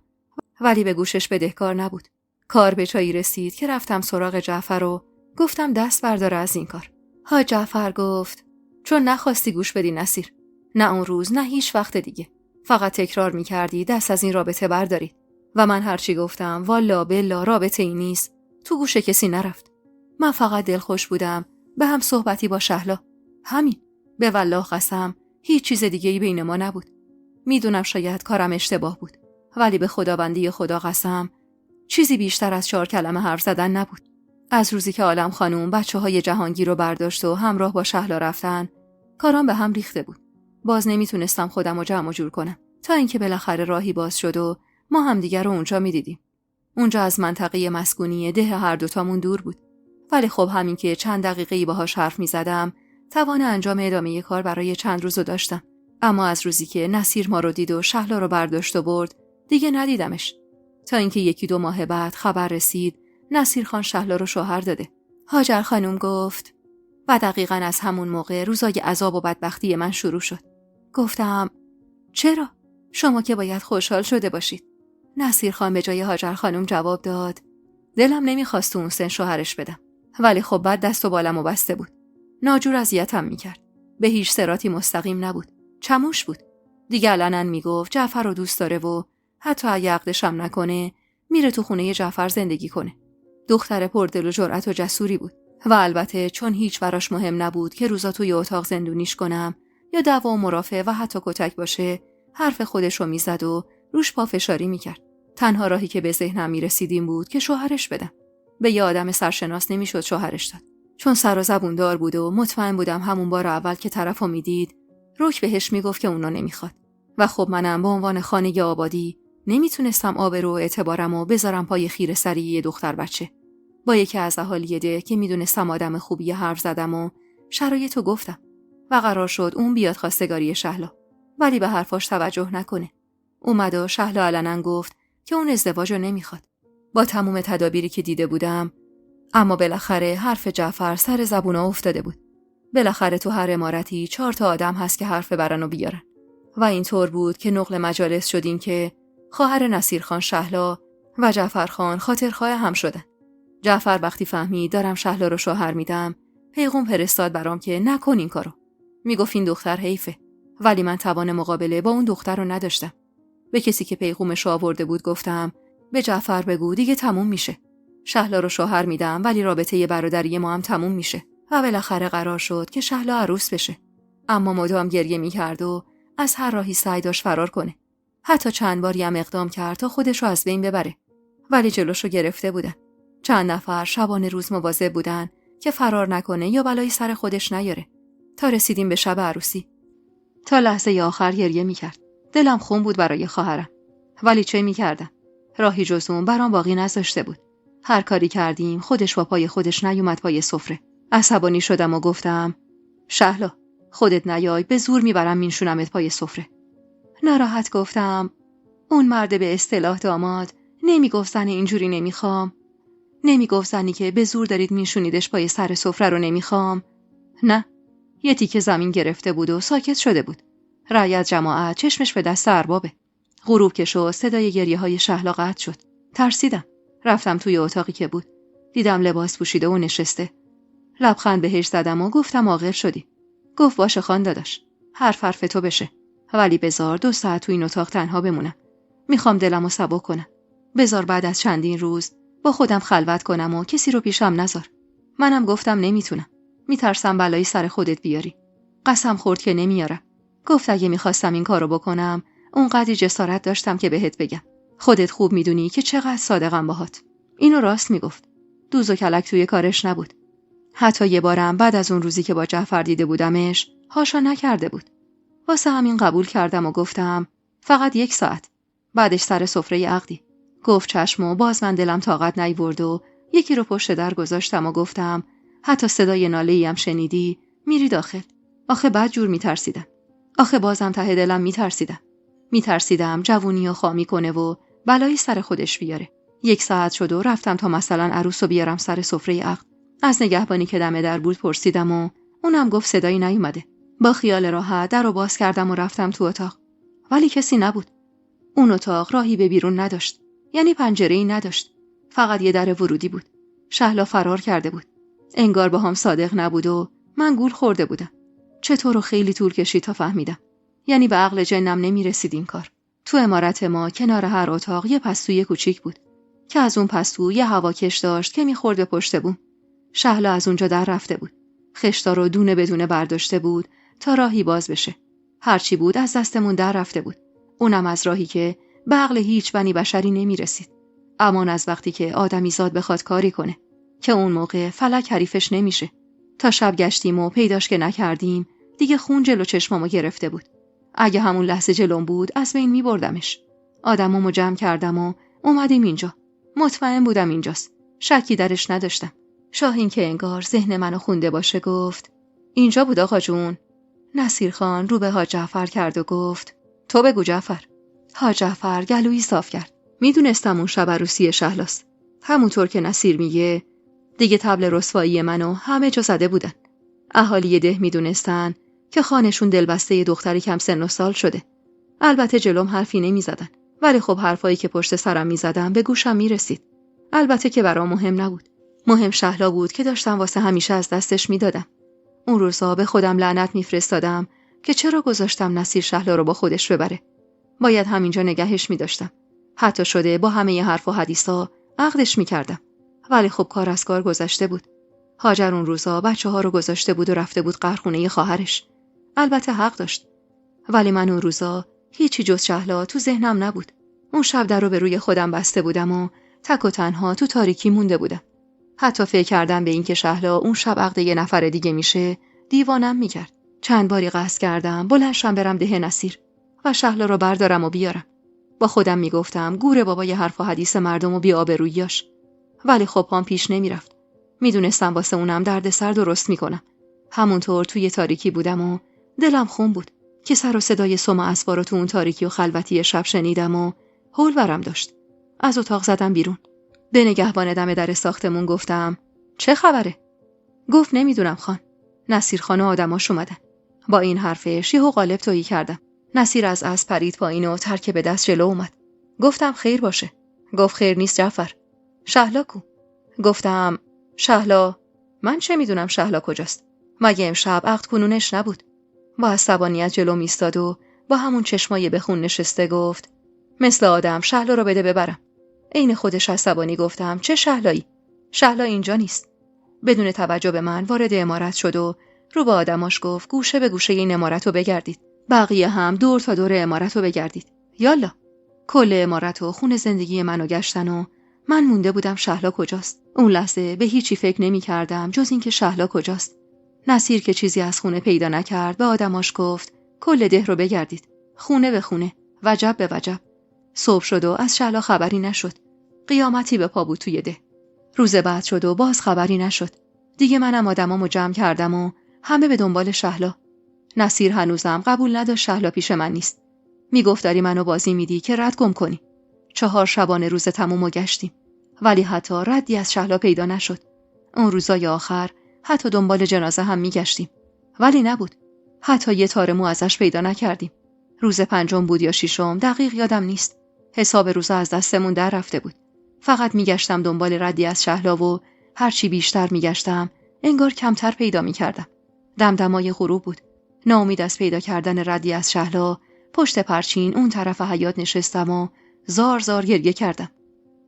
ولی به گوشش بدهکار نبود. کار به جایی رسید که رفتم سراغ جعفر و گفتم دست برداره از این کار. جعفر گفت چون نخواستی گوش بدی نصیر. نه اون روز نه هیچ وقت دیگه. فقط تکرار میکردی دست از این رابطه برداری. و من هرچی گفتم والا بلا رابطه ای نیست. تو گوش کسی نرفت. من فقط دلخوش بودم به هم صحبتی با شهلا. همین. به والله قسم هیچ چیز دیگه ای بین ما نبود. میدونم شاید کارم اشتباه بود. ولی به خداوندی خدا قسم چیزی بیشتر از 4 کلمه حرف زدن نبود. از روزی که عالم خانوم بچه‌های جهانگیر رو برداشت و همراه با شهلا رفتن کارام به هم ریخته بود. باز نمیتونستم خودم رو جمع و جور کنم تا اینکه بالاخره راهی باز شد و ما همدیگر رو اونجا میدیدیم. اونجا از منطقه مسکونی ده هر دوتامون دور بود. ولی خب همین که چند دقیقه‌ای باهاش حرف میزدم توان انجام ادامه کار برای چند روز داشتم. اما از روزی که نصیر ما رو دید و شهلا رو برداشت و برد دیگه ندیدمش. تا اینکه 1-2 ماه بعد خبر رسید نصیرخان شهلا رو شوهر داده. هاجر خانم گفت و دقیقاً از همون موقع روزای عذاب و بدبختی من شروع شد. گفتم چرا؟ شما که باید خوشحال شده باشید. نصیرخان به جای هاجر خانم جواب داد دلم نمیخواست تو اون سن شوهرش بدم، ولی خب بعد دست و بالمو بسته بود. ناجور اذیتم میکرد. به هیچ صراطی مستقیم نبود. چموش بود. دیگه علنا میگفت جعفر رو دوست داره و حتی اگه عقدش هم نکنه میره تو خونه جعفر زندگی کنه. دختر پردل و جرأت و جسوری بود و البته چون هیچ براش مهم نبود که روزا توی اتاق زندونیش کنم یا دعوا و مرافعه و حتی کتک باشه، حرف خودش رو میزد و روش پافشاری میکرد. تنها راهی که به ذهنم میرسید این بود که شوهرش بدم. به یه آدم سرشناس نمیشد شوهرش داد، چون سر و زبون دار بود و مطمئن بودم همون بار اول که طرفو میدید رک بهش میگفت که اونا نمیخواد. و خب منم به عنوان خانه آبادی نمیتونستم آبرو و اعتبارمو بذارم پای خیره سری یه دختر بچه. با یکی از اهالی ده که میدونستم آدم خوبی حرف زدم و شرایطو گفتم و قرار شد اون بیاد خواستگاری شهلا، ولی به حرفاش توجه نکنه. اومد و شهلا علنا گفت که اون ازدواجو نمیخواد. با تموم تدابیری که دیده بودم، اما بالاخره حرف جعفر سر زبونا افتاده بود. بالاخره تو هر عمارتی 4 تا آدم هست که حرف برن و بیارن. و اینطور بود که نقل مجالس شدیم که خواهر نصیرخان شهلا و جعفرخان خاطرخواه هم شدن. جعفر وقتی فهمید دارم شهلا رو شوهر میدم، پیغام فرستاد برام که نکن این کارو. میگفت این دختر حیفه، ولی من توان مقابله با اون دختر رو نداشتم. به کسی که پیغامش آورده بود گفتم به جعفر بگو دیگه تموم میشه. شهلا رو شوهر میدم ولی رابطه برادری ما هم تموم میشه. و بالاخره قرار شد که شهلا عروس بشه. اما مدام گریه میکرد و از هر راهی سعی داشت فرار کنه. حتی چند باری هم اقدام کرد تا خودش رو از بین ببره. ولی جلوشو گرفته بودن. چند نفر شبانه روز مواظب بودن که فرار نکنه یا بلایی سر خودش نیاره. تا رسیدیم به شب عروسی. تا لحظه آخر گریه میکرد. دلم خون بود برای خواهرم. ولی چه میکردم؟ راهی جز اون برام باقی نذاشته بود. هر کاری کردیم خودش با پای خودش نیومد پای سفره. عصبانی شدم و گفتم شهلا خودت نیای، به زور میبرم مینشونمت پای سفره. ناراحت گفتم اون مرد به اصطلاح داماد نمیگفت زن اینجوری نمیخوام. نمیگفت زنی که به زور دارید مینشونیدش پای سر سفره رو نمیخوام. نه، یه تیکه زمین گرفته بود و ساکت شده بود. رعیت جماعت چشمش به دست اربابه. غروب که شد صدای گریه های شهلا قطع شد. ترسیدم. رفتم توی اتاقی که بود. دیدم لباس پوشیده و نشسته. لبخند بهش زدم و گفتم عاقل شدی. گفت باشه خان داداش، حرف تو بشه، ولی بذار 2 ساعت تو این اتاق تنها بمونم. میخوام دلمو سبک کنم. بذار بعد از چندین روز با خودم خلوت کنم و کسی رو پیشم نذار. منم گفتم نمیتونم. میترسم بلایی سر خودت بیاری. قسم خورد که نمیارم. گفت اگه میخواستم این کارو بکنم اونقدر جسارت داشتم که بهت بگم. خودت خوب میدونی که چقدر صادقم باهات. اینو راست میگفت. دوز و کلک توی کارش نبود. حتی یه بارم بعد از اون روزی که با جعفر دیده بودمش هاشا نکرده بود. واسه همین قبول کردم و گفتم فقط 1 ساعت. بعدش سر سفره عقدی. گفت چشم و باز من دلم طاقت نیورد و یکی رو پشت در گذاشتم و گفتم حتی صدای ناله‌ای هم شنیدی میری داخل. آخه بد جور میترسیدم. آخه بازم ته دلم میترسیدم جوونی و خامی کنه و بلایی سر خودش بیاره. 1 ساعت شد و رفتم تا مثلا عروس رو بیارم سر سفره عقد. از نگهبانی که دم در بود پرسیدم و اونم گفت صدایی نیومده. با خیال راحت در رو باز کردم و رفتم تو اتاق. ولی کسی نبود. اون اتاق راهی به بیرون نداشت. یعنی پنجره‌ای نداشت. فقط یه در ورودی بود. شهلا فرار کرده بود. انگار با هم صادق نبود و من گول خورده بودم. چطور و خیلی طول کشید تا فهمیدم. یعنی به عقل جنم نمیرسید این کار. تو عمارت ما کنار هر اتاق یه پستوی کوچیک بود که از اون پستو یه هواکش داشت که میخورد به پشت بوم. شهلا از اونجا در رفته بود. خشتا رو دونه بدونه برداشته بود تا راهی باز بشه. هرچی بود از دستمون در رفته بود. اونم از راهی که به عقل هیچ بنی بشری نمیرسید. امان از وقتی که آدمی زاد بخواد کاری کنه که اون موقع فلک حریفش نمیشه. تا شب گشتیم و پیداش که نکردیم دیگه خون جلو چشمامو گرفته بود. اگه همون لحظه جلوم بود از بین میبردمش. آدمامو جمع کردم و اومدیم اینجا. مطمئن بودم اینجاست. شکی درش نداشتم. شاهین که انگار ذهن منو خونده باشه گفت اینجا بود آقا جون. نصیرخان رو به حاج جعفر کرد و گفت تو بگو جعفر. حاج جعفر گلویی صاف کرد. میدونستم اون شب عروسی شهلاست. همونطور که نصیر میگه دیگه طبل رسوایی منو همه جا زده بودن. اهالی ده میدونستن که خانشون دلبسته دختری کم سن و سال شده. البته جلوم حرفی نمیزدن، ولی خب حرفایی که پشت سرم میزدم به گوشم میرسید. البته که برام مهم نبود. مهم شهلا بود که داشتم واسه همیشه از دستش میدادم. اون روزا به خودم لعنت میفرستادم که چرا گذاشتم نصیر شهلا رو با خودش ببره. باید همینجا نگهش میداشتم. حتی شده با همه ی حرف و حدیثا عقدش میکردم. ولی خب کار از کار گذشته بود. هاجر اون روزا بچه‌ها رو گذاشته بود و رفته بود قهرخونه خواهرش. البته حق داشت. ولی من اون روزا هیچی جز شهلا تو ذهنم نبود. اون شب در رو به روی خودم بسته بودم و تک و تنها تو تاریکی مونده بودم. حتی فکر کردم به این که شهلا اون شب عقد یه نفر دیگه میشه دیوانم میکرد. چند باری قصد کردم بلند شم برم ده نصیر و شهلا رو بردارم و بیارم. با خودم میگفتم گوره بابا یه حرف و حدیث مردم و بی آبروییاش. ولی خب پام پیش نمیرفت. میدونستم واسه اونم دردسر درست میکنم. همونطور توی تاریکی بودم و دلم خون بود که سر و صدای سم اسوار رو تو اون تاریکی و خلوتی شب شنیدم و هول برم داشت. از اتاق زدم بیرون. به نگهبان دم در ساختمون گفتم چه خبره؟ گفت نمیدونم خان. نصیر خان و آدماش اومدن. با این حرفش یهو قالب تویی کردم. نصیر از اسب پرید پایین و ترک به دست جلو اومد. گفتم خیر باشه. گفت خیر نیست جعفر. شهلا کو؟ گفتم شهلا؟ من چه میدونم شهلا کجاست؟ مگه امشب عقد کنونش نبود؟ با عصبانیت جلو میستاد و با همون چشمای به خون نشسته گفت مثل آدم شهلا رو بده ببرم. عین خودش عصبانی گفتم چه شهلایی؟ شهلا اینجا نیست. بدون توجه به من وارد عمارت شد و رو به آدماش گفت گوشه به گوشه این عمارت رو بگردید. بقیه هم دور تا دور عمارت رو بگردید. یالا. کل عمارت و خون زندگی منو گشتن و من مونده بودم شهلا کجاست. اون لحظه به هیچی فکر نمی کردم جز اینکه شهلا کجاست. نصیر که چیزی از خونه پیدا نکرد به آدماش گفت کل ده رو بگردید. خونه به خونه، وجب به وجب. صبح شد و از شهلا خبری نشد. قیامتی به پا بود توی ده. روز بعد شد و باز خبری نشد. دیگه منم آدمامو جمع کردم و همه به دنبال شهلا. نصیر هنوزم قبول نداشت شهلا پیش من نیست. میگفت داری منو بازی میدی که رد گم کنی. 4 شبانه روز تمومو گشتیم. ولی حتی ردی از شهلا پیدا نشد. اون روزای آخر حتی دنبال جنازه هم میگشتیم. ولی نبود. حتی یه تار مو ازش پیدا نکردیم. روز 5 بود یا 6 دقیق یادم نیست. حساب روزا از دستمون در رفته بود. فقط میگشتم دنبال ردی از شهلا و هرچی بیشتر میگشتم انگار کمتر پیدا میکردم. دمدمای غروب بود. ناامید از پیدا کردن ردی از شهلا پشت پرچین اون طرف حیاط نشستم و زار زار گریه کردم.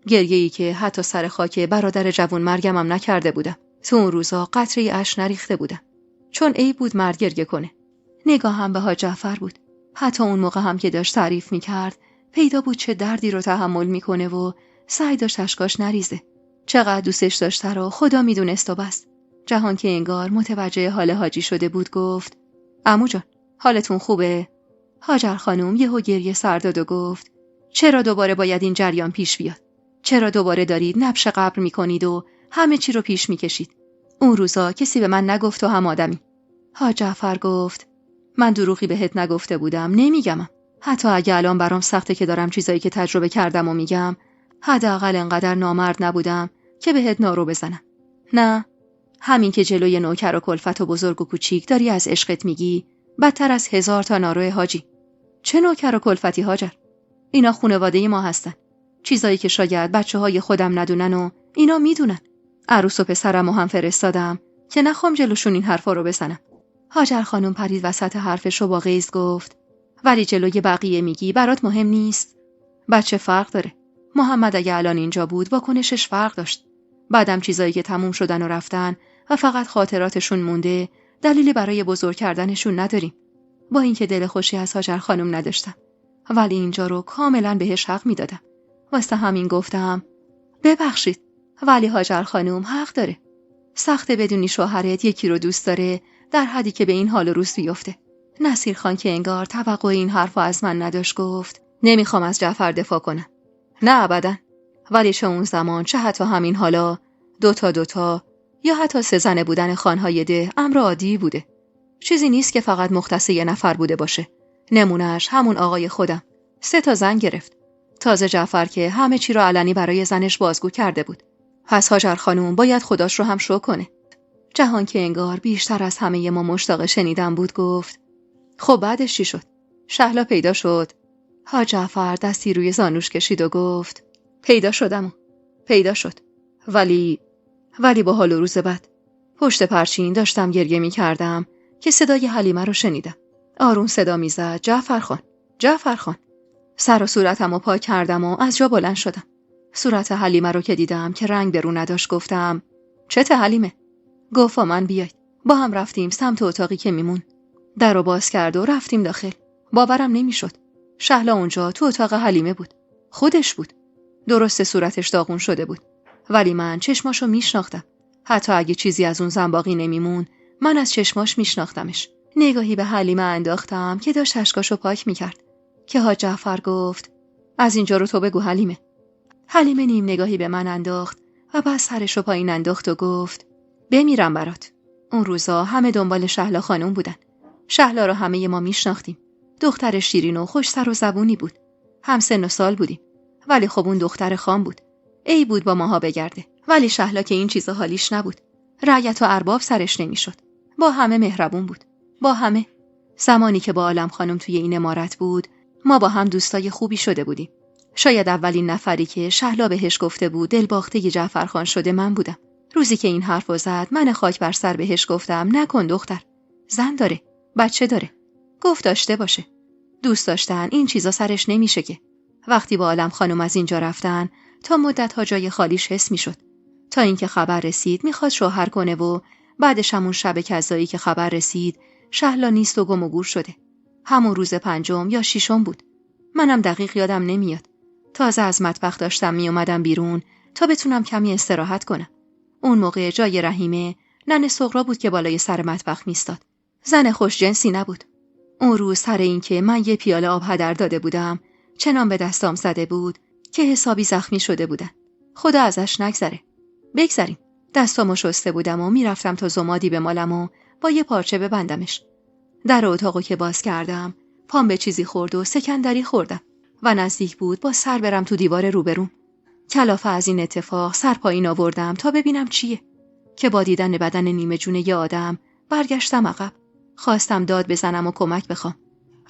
گریه‌ای که حتی سر خاک برادر جوان مرگمم نکرده بودم. تو اون روزا قطره‌ای اشک نریخته بودم. چون عیب بود مرد گریه کنه. نگاهم به حاج جعفر بود. حتی اون موقع هم که داشت تعریف میکرد پیدا بود چه دردی رو تحمل میکنه و سعی داشت اشکاش نریزه. چقدر دوستش داشته رو خدا میدونست و بس. جهان که انگار متوجه حال حاجی شده بود گفت عمو جان حالتون خوبه؟ هاجر خانم یهو گریه سر داد و گفت چرا دوباره باید این جریان پیش بیاد؟ چرا دوباره دارید نبش قبر میکنید و همه چی رو پیش میکشید؟ اون روزا کسی به من نگفت و هم آدمی. حاج جعفر گفت من دروغی بهت نگفته بودم، نمیگمم. حتی اگه الان برام سخته که دارم چیزایی که تجربه کردم و میگم، حداقل انقدر نامرد نبودم که بهت نارو بزنم. نه، همین که جلوی نوکر و کلفت و بزرگ و کوچیک داری از عشقت میگی، بدتر از 1000 تا نارو حاجی. چه نوکر و کلفتی هاجر؟ اینا خانواده ما هستن. چیزایی که شاید بچه‌های خودم ندونن و اینا میدونن. عروس و پسرمو هم فرستادم که نخوام جلوشون این حرفا رو بزنم. هاجر خانم پرید وسط حرفش و با غیظ گفت ولی جلوی بقیه میگی برات مهم نیست؟ بچه فرق داره. محمد اگه الان اینجا بود واکنشش فرق داشت. بعدم چیزایی که تموم شدن و رفتن و فقط خاطراتشون مونده دلیلی برای بزرگ کردنشون نداریم. با اینکه دل خوشی از هاجر خانم نداشتم، ولی اینجا رو کاملا بهش حق میدادم. واسه همین گفتم ببخشید ولی هاجر خانم حق داره. سخته بدونی شوهرت یکی رو دوست داره در حدی که به این حال و روز بیفته. نصیر خان که انگار توقع این حرفو از من نداشت گفت نمیخوام از جعفر دفاع کنم. نه ابدا. ولی چه اون زمان چه حتی همین حالا دوتا یا حتی 3 زنه بودن خانهای ده امر عادی بوده. چیزی نیست که فقط مختص یه نفر بوده باشه. نمونهش همون آقای خودم 3 تا زن گرفت. تازه جعفر که همه چی رو علنی برای زنش بازگو کرده بود. پس هاجر خانم باید خداش رو هم شکر کنه. جهان که انگار بیشتر از همه ما مشتاق شنیدن بود گفت: خب بعدش چی شد؟ شهلا پیدا شد؟ حاج جعفر دستی روی زانوش کشید و گفت: پیدا شد. ولی با حال و روز بد. پشت پرچین داشتم گریه می کردم که صدای حلیمه رو شنیدم. آروم صدا می زد: جعفر خان. سر و صورتم رو پاک کردم و از جا بلند شدم. صورت حلیمه رو که دیدم که رنگ به رو نداشت گفتم: چته حلیمه؟ گفت من بیاید. با هم رفتیم سمت اتاقی که میمون. در رو باز کرد و رفتیم داخل. باورم نمیشد. شهلا اونجا تو اتاق حلیمه بود. خودش بود. درسته صورتش داغون شده بود. ولی من چشماشو میشناختم. حتی اگه چیزی از اون زنباقی نمیمون، من از چشماش میشناختمش. نگاهی به حلیمه انداختم که داشت اشکاشو پاک میکرد. که حاج جعفر گفت: از اینجا رو تو بگو حلیمه. حلیمه نیم نگاهی به من انداخت و بعد سرشو پایین انداخت و گفت: بمیرم برات. اون روزا همه دنبال شهلا خانم بودن. شهلا رو همه ما میشناختیم. دختر شیرین و خوش سر و زبونی بود. هم سن و سال بودیم. ولی خب اون دختر خام بود. ای بود با ماها بگرده. ولی شهلا که این چیزا حالیش نبود. رعیت و ارباب سرش نمیشد. با همه مهربون بود. با همه. زمانی که با عالم خانم توی این عمارت بود، ما با هم دوستای خوبی شده بودیم. شاید اولین نفری که شهلا بهش گفته بود دلباخته جعفر خان شده من بودم. روزی که این حرفو زد، من خاک بر سر بهش گفتم: نکن دختر. زن داره، بچه داره. گفت داشته باشه. دوست داشتن این چیزا سرش نمیشه که. وقتی با عالم خانم از اینجا رفتن، تا مدت ها جای خالیش حس میشد. تا اینکه خبر رسید میخواد شوهر کنه و بعدش همون شب کذایی که خبر رسید، شهلا نیست و گم و گور شده. همون روز 5 یا 6 بود. منم دقیق یادم نمیاد. تازه از مطبخ داشتم میومدم بیرون تا بتونم کمی استراحت کنم. اون موقع جای رحیمه ننه سغرا بود که بالای سر مطبخ میستاد. زن خوش جنسی نبود. اون روز سر این که من یه پیاله آب هدر داده بودم، چنان به دستام زده بود که حسابی زخمی شده بودن. خدا ازش نگذره. بگذریم. دستامو شسته بودم و میرفتم تا زمادی به مالم و با یه پارچه ببندمش. در اتاقو که باز کردم، پام به چیزی خورد و سکندری خوردم و نزدیک بود با سر برم تو دیوار روبروم. کلافه از این اتفاق سر پایین آوردم تا ببینم چیه. که با دیدن بدن نیمه جون یه آدم برگشتم عقب. خواستم داد بزنم و کمک بخوام.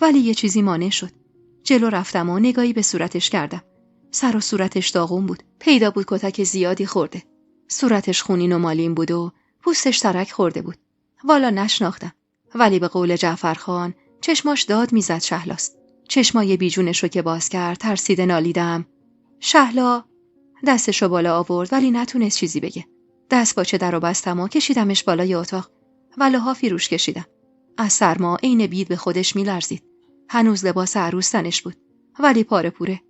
ولی یه چیزی مانع شد. جلو رفتم و نگاهی به صورتش کردم. سر و صورتش داغون بود. پیدا بود کتک زیادی خورده. صورتش خونین و مالین بود و پوستش ترک خورده بود. والا نشناختم. ولی به قول جعفر خان چشماش داد میزد شهلاست. چشمای بیجونشو که باز کرد ترسیده نالیدم: شهلا. دستشو بالا آورد ولی نتونست چیزی بگه. دست باچه درو بستم و کشیدمش بالای اتاق. ولهافی روش کشیدم. از سرما عین بید به خودش میلرزید. هنوز لباس عروس تنش بود. ولی پاره پوره.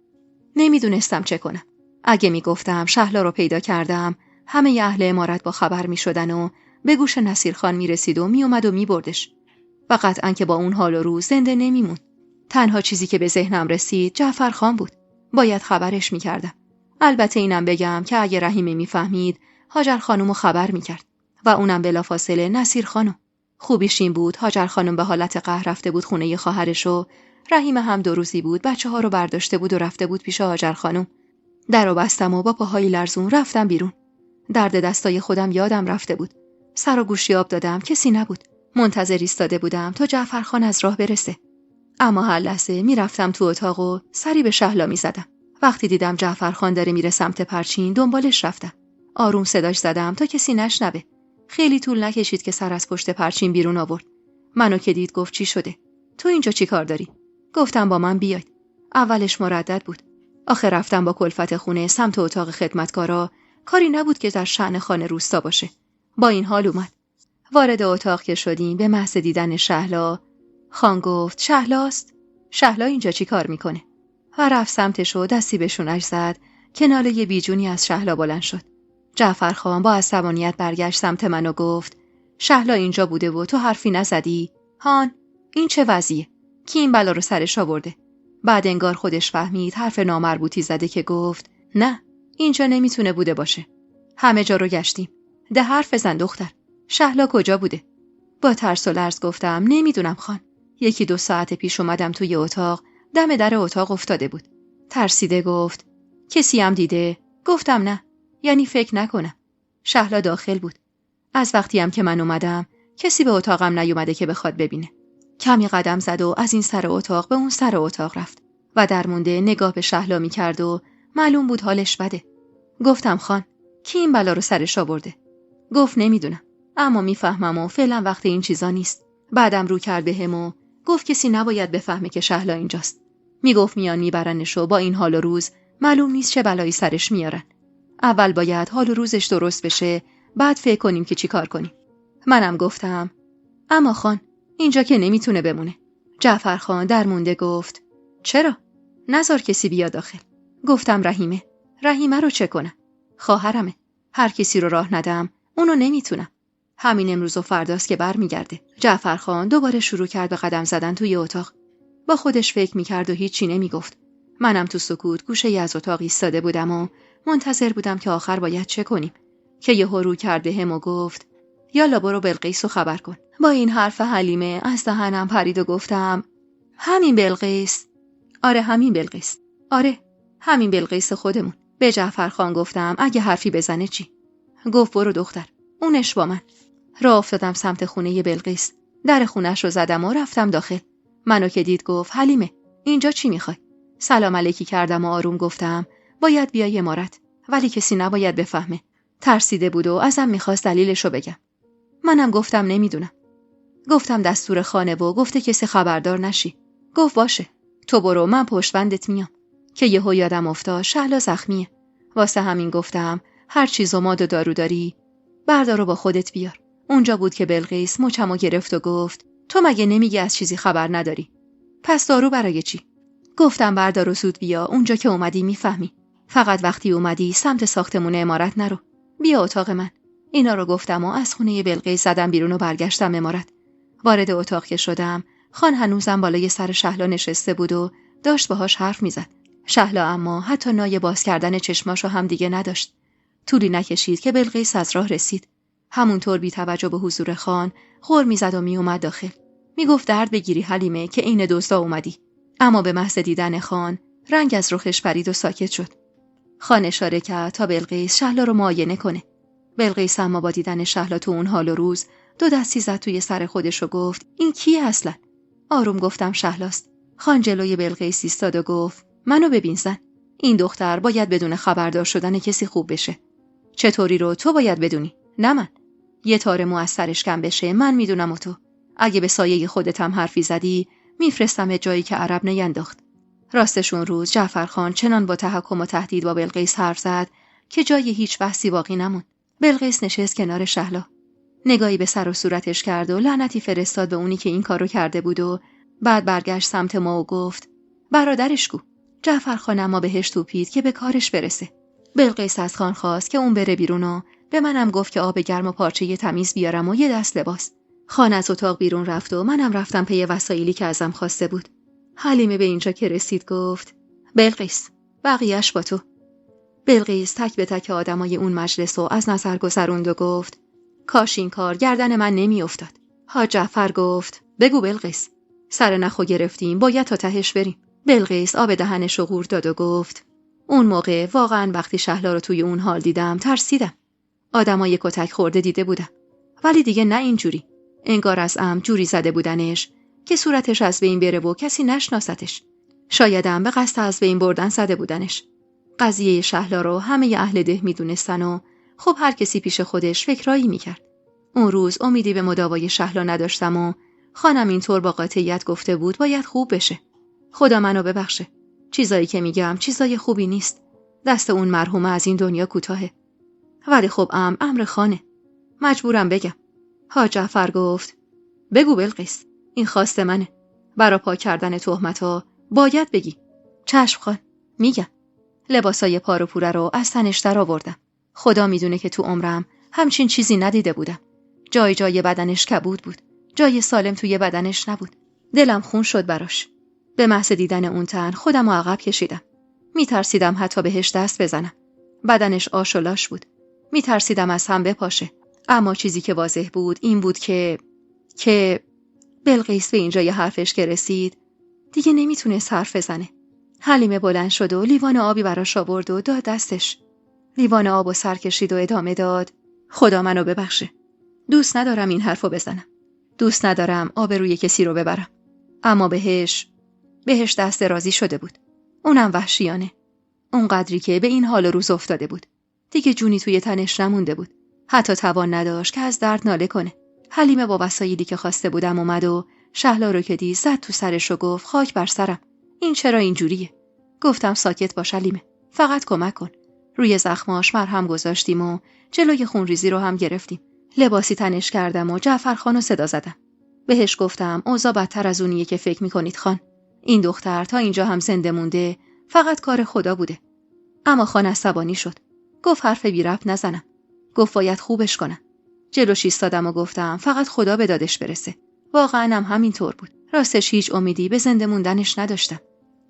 نمیدونستم چه کنم. اگه میگفتم شهلا رو پیدا کردم، همه اهل عمارت با خبر میشدن و به گوش نصیرخان میرسید و میومد و میبردش. و قطعاً که با اون حال و روز زنده نمیموند. تنها چیزی که به ذهنم رسید جعفر خان بود. باید خبرش میکردم. البته اینم بگم که اگه رحیمه میفهمید، هاجر خانومو خبر میکرد و اونم بلافاصله نصیر خانم. خوبیش این بود هاجر خانم به حالت قهر رفته بود خونه خواهرش و رحیمه هم 2 روزی بود بچه‌ها رو برداشته بود و رفته بود پیش هاجر خانم. درو بستم و با پاهای لرزون رفتم بیرون. درد دستای خودم یادم رفته بود. سر و گوشی آب دادم، کسی نبود. منتظر ایستاده بودم تا جعفر خان از راه برسه. اما هر لحظه میرفتم تو اتاق و سری به شهلا میزدم. وقتی دیدم جعفر خان داره میره سمت پرچین دنبالش رفتم. آروم صداش زدم تا کسی نشنوه. خیلی طول نکشید که سر از پشت پرچین بیرون آورد. منو که دید گفت: چی شده؟ تو اینجا چی کار داری؟ گفتم با من بیاید. اولش مردد بود. آخر رفتم با کلفت خونه سمت اتاق خدمتکارا. کاری نبود که در شأن خانه روستا باشه. با این حال اومد. وارد اتاق که شدیم به محض دیدن شهلا، خان گفت: شهلاست؟ شهلا اینجا چی کار میکنه؟ و رفت سمتش و دستی به شونش زد که ناله بیجونی از شهلا بلند شد. جعفر خان با عصبانیت برگشت سمت من و گفت: شهلا اینجا بوده و تو حرفی نزدی؟ هان، این چه وضعیه؟ کی این بلا رو سرش آورده؟ بعد انگار خودش فهمید حرف نامربوطی زده که گفت: نه، اینجا نمیتونه بوده باشه. همه جا رو گشتیم. ده حرف بزن دختر. شهلا کجا بوده؟ با ترس و لرز گفتم: نمیدونم خان. 1-2 ساعت پیش اومدم توی اتاق، دم در اتاق افتاده بود. ترسیده گفت کسی هم دیده؟ گفتم نه. یعنی فکر نکنم. شهلا داخل بود. از وقتی هم که من اومدم کسی به اتاقم نیومده که بخواد ببینه. کمی قدم زد و از این سر اتاق به اون سر اتاق رفت و در مونده نگاه به شهلا می‌کرد و معلوم بود حالش بده. گفتم خان، کی این بلا رو سرش آورده؟ گفت نمیدونم، اما میفهمم و فعلا وقت این چیزا نیست. بعدم رو کرد بهم و گفت کسی نباید بفهمه که شهلا اینجاست. میگفت میان میبرنش و با این حال و روز معلوم نیست چه بلایی سرش میارن. اول باید حال و روزش درست بشه، بعد فکر کنیم که چی کار کنیم. منم گفتم اما خان، اینجا که نمیتونه بمونه. جعفر خان در مونده گفت چرا؟ نذار کسی بیا داخل. گفتم رحیمه رو چه کنم؟ خواهرمه. هر کسی رو راه ندم اونو نمیتونم. همین امروز و فرداست که برمیگرده. جعفر خان دوباره شروع کرد به قدم زدن توی اتاق. با خودش فکر میکرد و هیچی نمیگفت. منم تو سکوت گوشه‌ای از اتاق ایستاده بودم و منتظر بودم که آخر باید چه کنیم. که یهو رو کرد بهم و گفت یالا برو بلقیسو خبر کن. با این حرف حلیمه از دهنم پرید و گفتم همین بلقیس؟ آره همین بلقیس. آره همین بلقیس خودمون. به جعفر خان گفتم اگه حرفی بزنه چی؟ گفت برو دختر، اونش با من. راه افتادم سمت خونه بلقیس. در خونش رو زدم و رفتم داخل. منو که دید گفت حلیمه اینجا چی میخوای؟ سلام علیکی کردم و آروم گفتم باید بیای امارت، ولی کسی نباید بفهمه. ترسیده بود و ازم میخواست دلیلشو بگم. منم گفتم نمیدونم. گفتم دستور خانه و گفته کسی خبردار نشی. گفت باشه، تو برو، من پشتبندت میام. که یهو یادم افتاد شهلا زخمیه. واسه همین گفتم هر چیز و ماد و دارو داری بردارو با خودت بیار. اونجا بود که بلقیس مچمو گرفت و گفت تو مگه نمیگی از چیزی خبر نداری؟ پس دارو برای چی؟ گفتم بردارو زود بیا، اونجا که اومدی میفهمی. فقط وقتی اومدی سمت ساختمون عمارت نرو. بیا اتاق من. اینا رو گفتم و از خونه بلقیس زدم بیرون و برگشتم عمارت. وارد اتاق که شدم، خان هنوزم بالای سر شهلا نشسته بود و داشت باهاش حرف میزد. شهلا اما حتی نای باز کردن چشماشو هم دیگه نداشت. طولی نکشید که بلقیس از راه رسید. همونطور بی توجه به حضور خان غر میزد و میومد داخل. میگفت درد بگیری حلیمه که این دزدا اومدی. اما به محض دیدن خان رنگ از رخش پرید و ساکت شد. خان اشاره کرد تا بلقیس شهلا رو معاینه کنه. بلقیس اما با دیدن شهلا تو اون حال و روز دو دستی زد توی سر خودش و گفت این کیه اصلا؟ آروم گفتم شهلاست. خان جلوی بلقیس ایستاد و گفت منو ببین زن. این دختر باید بدون خبردار شدن کسی خوب بشه. چطوری رو تو باید بدونی، نه من. یه تار مو از سرش کم بشه من میدونم و تو. اگه به سایه خودت هم حرفی زدی میفرستم جایی که عرب نینداخت. راستشون روز جعفر خان چنان با تحکم و تهدید با بلقیس حرف زد که جای هیچ بحثی باقی نموند. بلقیس نشست کنار شهلا. نگاهی به سر و صورتش کرد و لعنتی فرستاد به اونی که این کارو کرده بود و بعد برگشت سمت ما و گفت برادرش کو؟ جعفر خان اما بهش توپید که به کارش برسه. بلقیس از خان خواست که اون بره بیرون و به منم گفت که آب گرم و پارچه تمیز بیارم و یه دست لباس. خان از اتاق بیرون رفت و منم رفتم پی وسایلی که ازم خواسته بود. حلیمه به اینجا که رسید گفت بلقیس بقیه‌اش با تو. بلقیس تک به تک آدمای اون مجلس رو از نظر گذروند و گفت کاش این کار گردن من نمی افتاد. حاج جعفر گفت بگو بلقیس، سر نخو گرفتیم باید تا تهش بریم. بلقیس آب دهنش رو غور داد و گفت اون موقع واقعا وقتی شهلا رو توی اون حال دیدم ترسیدم. آدمای کتک خورده دیده بودم، ولی دیگه نه اینجوری. انگار از عمد جوری زده بودنش که صورتش از بین بره و کسی نشناستش. شایدم به قصد از بین بردن زده بودنش. قضیه شهلا رو همه اهل ده میدونستن و خب هر کسی پیش خودش فکرایی میکرد. اون روز امیدی به مداوای شهلا نداشتم و خانم اینطور با قاطعیت گفته بود باید خوب بشه. خدا منو ببخشه. چیزایی که میگم چیزای خوبی نیست. دست اون مرحومه از این دنیا کوتاهه. ولی خب امر خانه. مجبورم بگم. حاج جعفر گفت بگو بلقیس، این خواست منه. برا پاک کردن تهمت‌ها باید بگی. چشم خان، میگم. لباسای پارو پوره رو از تنش در آوردم. خدا میدونه که تو عمرم همچین چیزی ندیده بودم. جای جای بدنش کبود بود. جای سالم توی بدنش نبود. دلم خون شد براش. به محض دیدن اون تن خودم رو عقب کشیدم. میترسیدم حتی بهش دست بزنم. بدنش آش و لاش بود. میترسیدم از هم بپاشه. اما چیزی که واضح بود این بود که بلقیس به اینجای حرفش که رسید دیگه نمیتونست حرف بزنه. حلیمه بلند شد و لیوان آبی براش آورد و داد دستش. لیوان آب و سر کشید و ادامه داد: خدا منو ببخشه. دوست ندارم این حرفو بزنم. دوست ندارم آبروی کسی رو ببرم. اما بهش دست درازی شده بود. اونم وحشیانه. اونقدری که به این حال و روز افتاده بود. دیگه جونی توی تنش نمونده بود. حتی توان نداشت که از درد ناله کنه. حلیمه با وسایلی که خواسته بودم اومد و شهلا رو که دید زد تو سرش و گفت: خاک بر سرم. این چرا اینجوریه؟ گفتم ساکت باش حلیمه. فقط کمک کن. روی زخماش مرهم گذاشتیم و جلوی خونریزی رو هم گرفتیم. لباسی تنش کردم و جعفرخانو صدا زدم. بهش گفتم اوضاع بدتر از اونیه که فکر میکنید خان. این دختر تا اینجا هم زنده مونده، فقط کار خدا بوده. اما خان عصبانی شد. گفت حرف بی ربط نزنم. گفت باید خوبش کنم. جلوش ایستادم و گفتم فقط خدا به دادش برسه. واقعا هم همینطور بود. راستش هیچ امیدی به زنده موندنش نداشتم.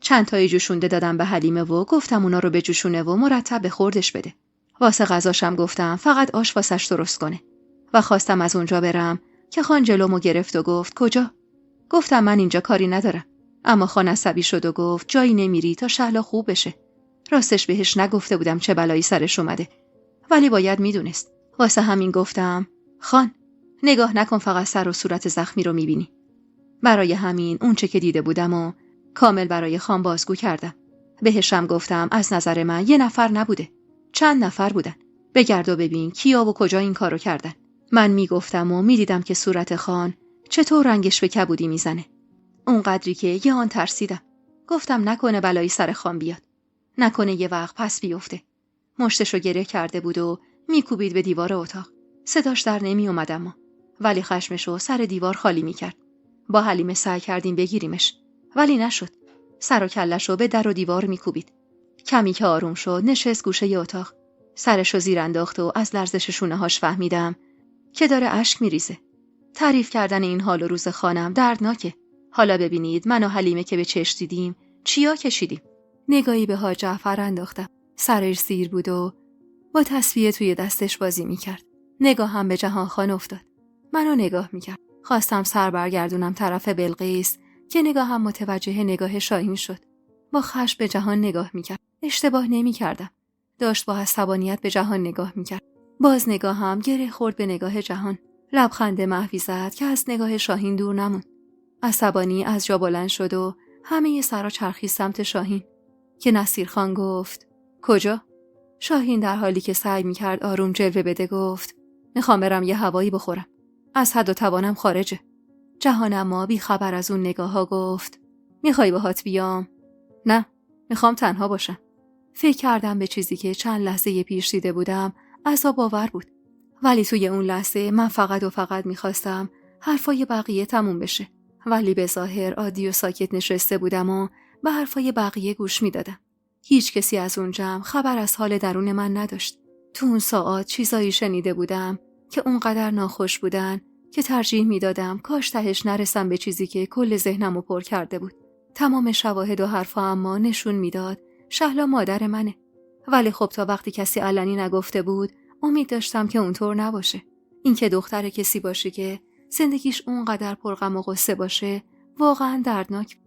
چند تایی جوشونده دادم به حلیمه و گفتم اونا رو بجوشونه و مرتب به خوردش بده. واسه غذاشم گفتم فقط آش واسش درست کنه. و خواستم از اونجا برم که خان جلومو گرفت و گفت کجا؟ گفتم من اینجا کاری ندارم. اما خان عصبی شد و گفت جایی نمیری تا شهلا خوب بشه. راستش بهش نگفته بودم چه بلایی سرش اومده. ولی باید میدونست. واسه همین گفتم خان نگاه نکن، فقط سر و صورت زخمی رو میبینی. برای همین اون چه که دیده بودم و کامل برای خان بازگو کردم. بهشم گفتم از نظر من یه نفر نبوده. چند نفر بودن. بگرد و ببین کیا و کجا این کارو کردن. من میگفتم و میدیدم که صورت خان چطور رنگش به کبودی میزنه. اونقدری که یه آن ترسیدم. گفتم نکنه بلایی سر خان بیاد. نکنه یه وقت پس بیفته. مشتشو گره کرده بود و میکوبید به دیوار اتاق. صداش در نمی اومدم ولی خشمشو سر دیوار خالی میکرد. با حلیمه سعی کردیم بگیریمش ولی نشد. سر و کله‌شو به در و دیوار میکوبید. کمی که آروم شد نشست گوشه ی اتاق. سرشو زیر انداخت و از لرزش شونه‌هاش فهمیدم که داره اشک میریزه. تعریف کردن این حال و روز خانم دردناکه. حالا ببینید من و حلیمه که به چشم دیدیم چیا کشیدیم. نگاهی به حاج جعفر انداختم. سرش سیر بود و با تسبیح توی دستش بازی میکرد. نگاهم به جهان خان افتاد. منو نگاه میکرد. خواستم سر برگردونم طرف بلقیس که نگاهم متوجه نگاه شاهین شد. با خشم به جهان نگاه میکرد. اشتباه نمیکردم. داشت با عصبانیت به جهان نگاه میکرد. باز نگاهم گره خورد به نگاه جهان. لبخند محوی زد که از نگاه شاهین دور نموند. عصبانی از جا بلند شد و همه سرا چرخید سمت شاهین که نصیرخان گفت کجا؟ شاهین در حالی که سعی میکرد آروم جلوه بده گفت میخوام برم یه هوایی بخورم. از حد و توانم خارجه. جهان اما بی خبر از اون نگاه ها گفت میخوای باهات بیام؟ نه، میخوام تنها باشم. فکر کردم به چیزی که چند لحظه پیش دیده بودم عذاب آور بود. ولی توی اون لحظه من فقط و فقط میخواستم حرفای بقیه تموم بشه. ولی به ظاهر عادی و ساکت نشسته بودم و به حرفای بقیه گوش میدادم. هیچ کسی از اون جمع خبر از حال درون من نداشت. تو اون ساعات چیزایی شنیده بودم که اونقدر ناخوش بودن که ترجیح میدادم کاش تهش نرسم به چیزی که کل ذهنمو پر کرده بود. تمام شواهد و حرفا اما نشون میداد شهلا مادر منه. ولی خب تا وقتی کسی علنی نگفته بود امید داشتم که اونطور نباشه. این که دختر کسی باشه که زندگیش اونقدر پرغم و غصه باشه واقعا دردناک.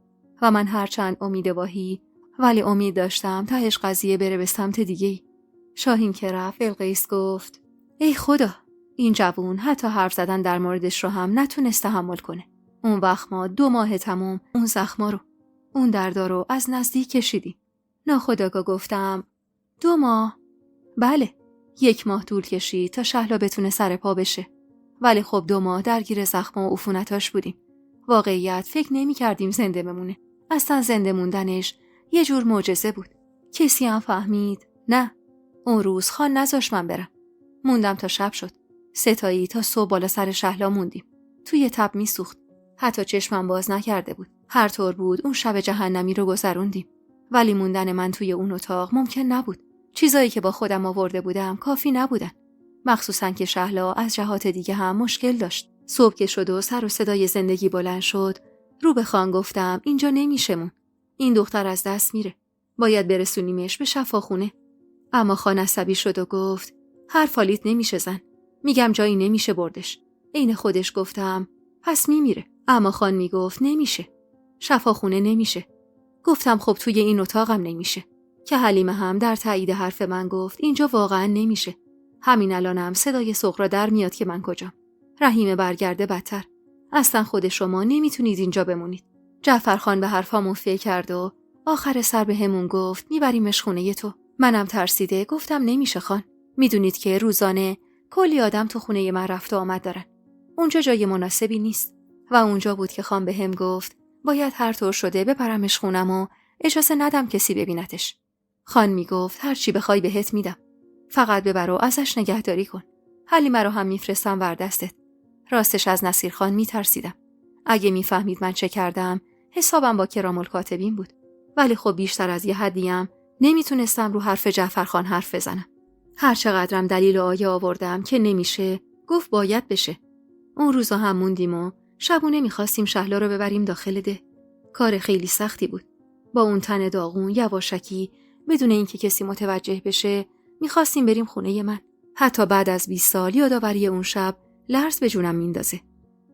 و من هرچند امید واهی ولی امید داشتم تهش قضیه بره به سمت دیگه‌ای. شاهین که رفت بلقیس گفت ای خدا، این جوون حتی حرف زدن در موردش رو هم نتونست تحمل کنه. اون وقت ما 2 ماه تموم اون زخما رو، اون دردا رو از نزدیک کشیدیم. ناخودآگاه گفتم 2 ماه؟ بله، 1 ماه طول کشید تا شهلا بتونه سر پا بشه. ولی خب 2 ماه درگیر زخما و عفونتاش بودیم. واقعیت فکر نمی کردیم زنده بمونه. اصلا زنده موندنش یه جور معجزه بود. کسی هم فهمید؟ نه. اون روز خان نذاش من برم. موندم تا شب شد. 3 تایی تا صبح بالا سر شهلا موندیم. توی تب می سوخت. حتی چشمم باز نکرده بود. هر طور بود اون شب جهنمی رو گذروندیم. ولی موندن من توی اون اتاق ممکن نبود. چیزایی که با خودم آورده بودم کافی نبودن. مخصوصاً که شهلا از جهات دیگه هم مشکل داشت. صبح که شد و سر و صدای زندگی بلند شد، رو به خان گفتم اینجا نمیشه مون. این دختر از دست میره. باید برسونیمش به شفاخونه. اما خان عصبی شد و گفت هر فالیت نمیشه زن. میگم جایی نمیشه بردش. عین خودش گفتم پس میمیره. اما خان میگفت نمیشه. شفاخونه نمیشه. گفتم خب توی این اتاقم نمیشه. که حلیمه هم در تایید حرف من گفت اینجا واقعا نمیشه. همین الانم صدای سغرا در میاد که من کجام. رحیم برگرده بدتر. اصلا خود شما نمیتونید اینجا بمونید. جعفرخان به حرفامون فکر کرد و آخر سر به همون گفت میبریمش خونه تو. منم ترسیده گفتم نمیشه خان. میدونید که روزانه کلی آدم تو خونه من رفت و آمد دارن. اونجا جای مناسبی نیست. و اونجا بود که خان به هم گفت باید هر طور شده ببرمش خونم و اجازه ندم کسی ببینتش. خان میگفت هر چی بخوای بهت میدم. فقط ببر و ازش نگهداری کن. حلیمه رو هم میفرستم ور دستت. راستش از نصیرخان میترسیدم. اگه میفهمید من چه کردم حسابم با کرام الکاتبین بود. ولی خب بیشتر از یه حدیم نمیتونستم رو حرف جعفرخان حرف بزنم. هر چقدرم دلیل و آیه آوردم که نمیشه، گفت باید بشه. اون روزا هم موندیم و شبونه میخواستیم شهلا رو ببریم داخل ده. کار خیلی سختی بود. با اون تن داغون یواشکی بدون اینکه کسی متوجه بشه میخواستیم بریم خونه من. حتی بعد از 20 سال یادآوری اون شب لرز به جونم میندازه.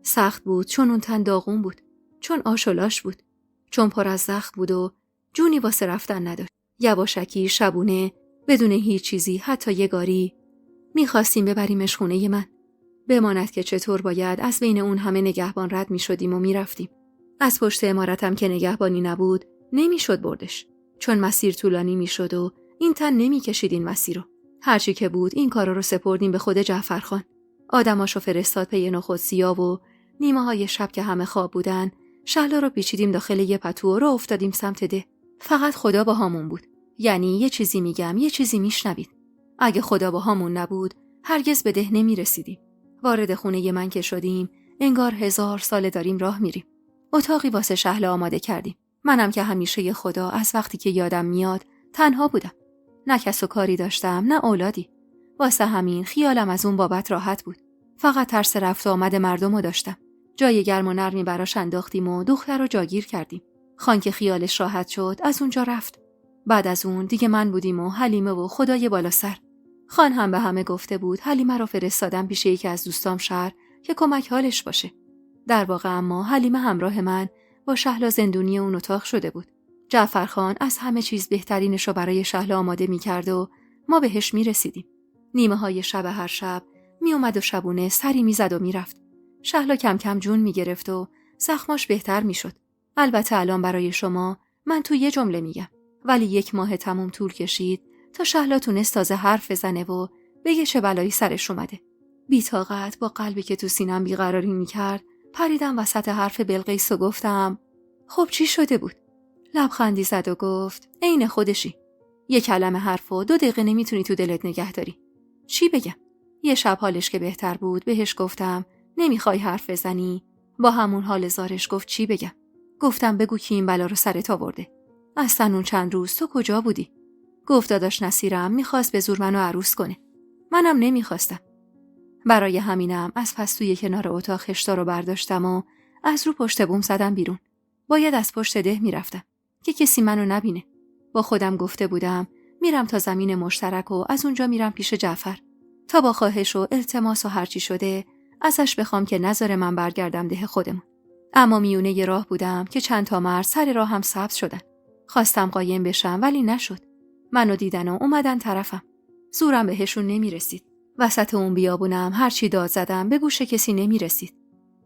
سخت بود چون اون تن داغون بود، چون آش و لاش بود، چون پر از زخم بود و جونی واسه رفتن نداشت. یواشکی شبونه بدون هیچ چیزی، حتی یه گاری میخواستیم ببریمش خونه من. بماند که چطور باید از بین اون همه نگهبان رد میشدیم و میرفتیم. از پشت عمارتم که نگهبانی نبود نمیشد بردش، چون مسیر طولانی میشد و این تن نمیکشید این مسیر رو. هرچی که بود این کارا رو سپردیم به خود جعفرخان. آدماشو فرستاد پی نخود سیاه و نیمه های شب که همه خواب بودن شهلا رو پیچیدیم داخل یه پتو و راه افتادیم سمت ده. فقط خدا با همون بود. یعنی یه چیزی میگم یه چیزی میشنوید. اگه خدا با همون نبود هرگز به ده نمیرسیدیم. وارد خونه من که شدیم انگار 1000 سال داریم راه میریم. اتاقی واسه شهلا آماده کردیم. منم که همیشه ی خدا از وقتی که یادم میاد تنها بودم. نه کس و کاری داشتم نه اولادی. واسه همین خیالم از اون بابت راحت بود. فقط ترس رفت و آمد مردمو داشتم. جای گرم و نرمی براش انداختیم و دختر رو جاگیر کردیم. خان که خیالش راحت شد از اونجا رفت. بعد از اون دیگه من بودیم و حلیمه و خدای بالا سر. خان هم به همه گفته بود حلیمه رو فرستادم پیش یکی از دوستام شهر که کمک حالش باشه. در واقع اما حلیمه همراه من با شهلا زندونی اون اتاق شده بود. جعفرخان از همه چیز بهترینشو برای شهلا آماده می‌کرد و ما بهش می‌رسیدیم. نیمه های شب هر شب می اومد و شبونه سری میزد و میرفت. شهلا کم کم جون میگرفت و زخماش بهتر میشد. البته الان برای شما من تو یه جمله میگم، ولی 1 ماه تموم طول کشید تا شهلا تونست تازه حرف بزنه و بگه چه بلایی سرش اومده. بی‌طاقت با قلبی که تو سینم بیقراری میکرد پریدم وسط حرف بلقیس و گفتم خب چی شده بود؟ لبخندی زد و گفت عین خودشی. 1 کلمه حرف و 2 دقیقه نمیتونی تو دلت نگه داری. چی بگم؟ یه شب حالش که بهتر بود بهش گفتم نمیخوای حرف بزنی؟ با همون حال زارش گفت چی بگم؟ گفتم بگو کی این بلا رو سرت آورده. اصلا اون چند روز تو کجا بودی؟ گفت داداش نصیرم میخواست به زور منو عروس کنه. منم نمیخواستم. برای همینم از پس توی کنار اتاق خشتا رو برداشتم و از رو پشت بوم زدم بیرون. باید از پشت ده میرفتم که کسی منو نبینه. با خودم گفته بودم میرم تا زمین مشترک و از اونجا میرم پیش جعفر تا با خواهش و التماس و هرچی شده ازش بخوام که نذاره من برگردم ده خودمون. اما میونه ی راه بودم که چند تا مرد سر راه هم سبز شدن. خواستم قایم بشم ولی نشد. منو دیدن و اومدن طرفم. زورم بهشون نمیرسید. وسط اون بیابونم هرچی داد زدم به گوش کسی نمیرسید.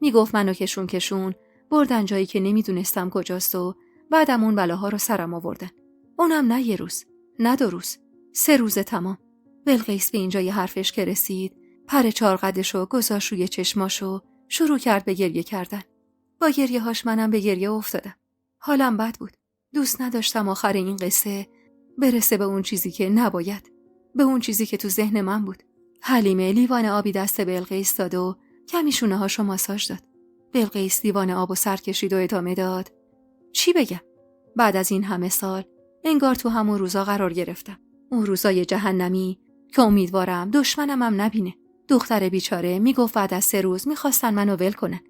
میگفت منو کشون بردن جایی که نمیدونستم کجاست و بعدم اون بلاها رو سرم آوردن. اونم نه 1 روز، نه 2 روز، 3 روز تمام. بلقیس به اینجای حرفش که رسید پر 4 قدشو گذاشت روی چشماشو شروع کرد به گریه کردن. با گریه هاش منم به گریه افتادم. حالم بد بود. دوست نداشتم آخر این قصه برسه به اون چیزی که نباید، به اون چیزی که تو ذهن من بود. حلیمه لیوان آبی دست بلقیس داد و کمی شونه هاشو ماساژ داد. بلقیس لیوان آبو سر کشید و ادامه داد چی بگم؟ بعد از این همه سال انگار تو همون روزا قرار گرفتم. اون روزای جهنمی که امیدوارم دشمنم هم نبینه. دختر بیچاره میگفت بعد از 3 روز میخواستن منو ول کنن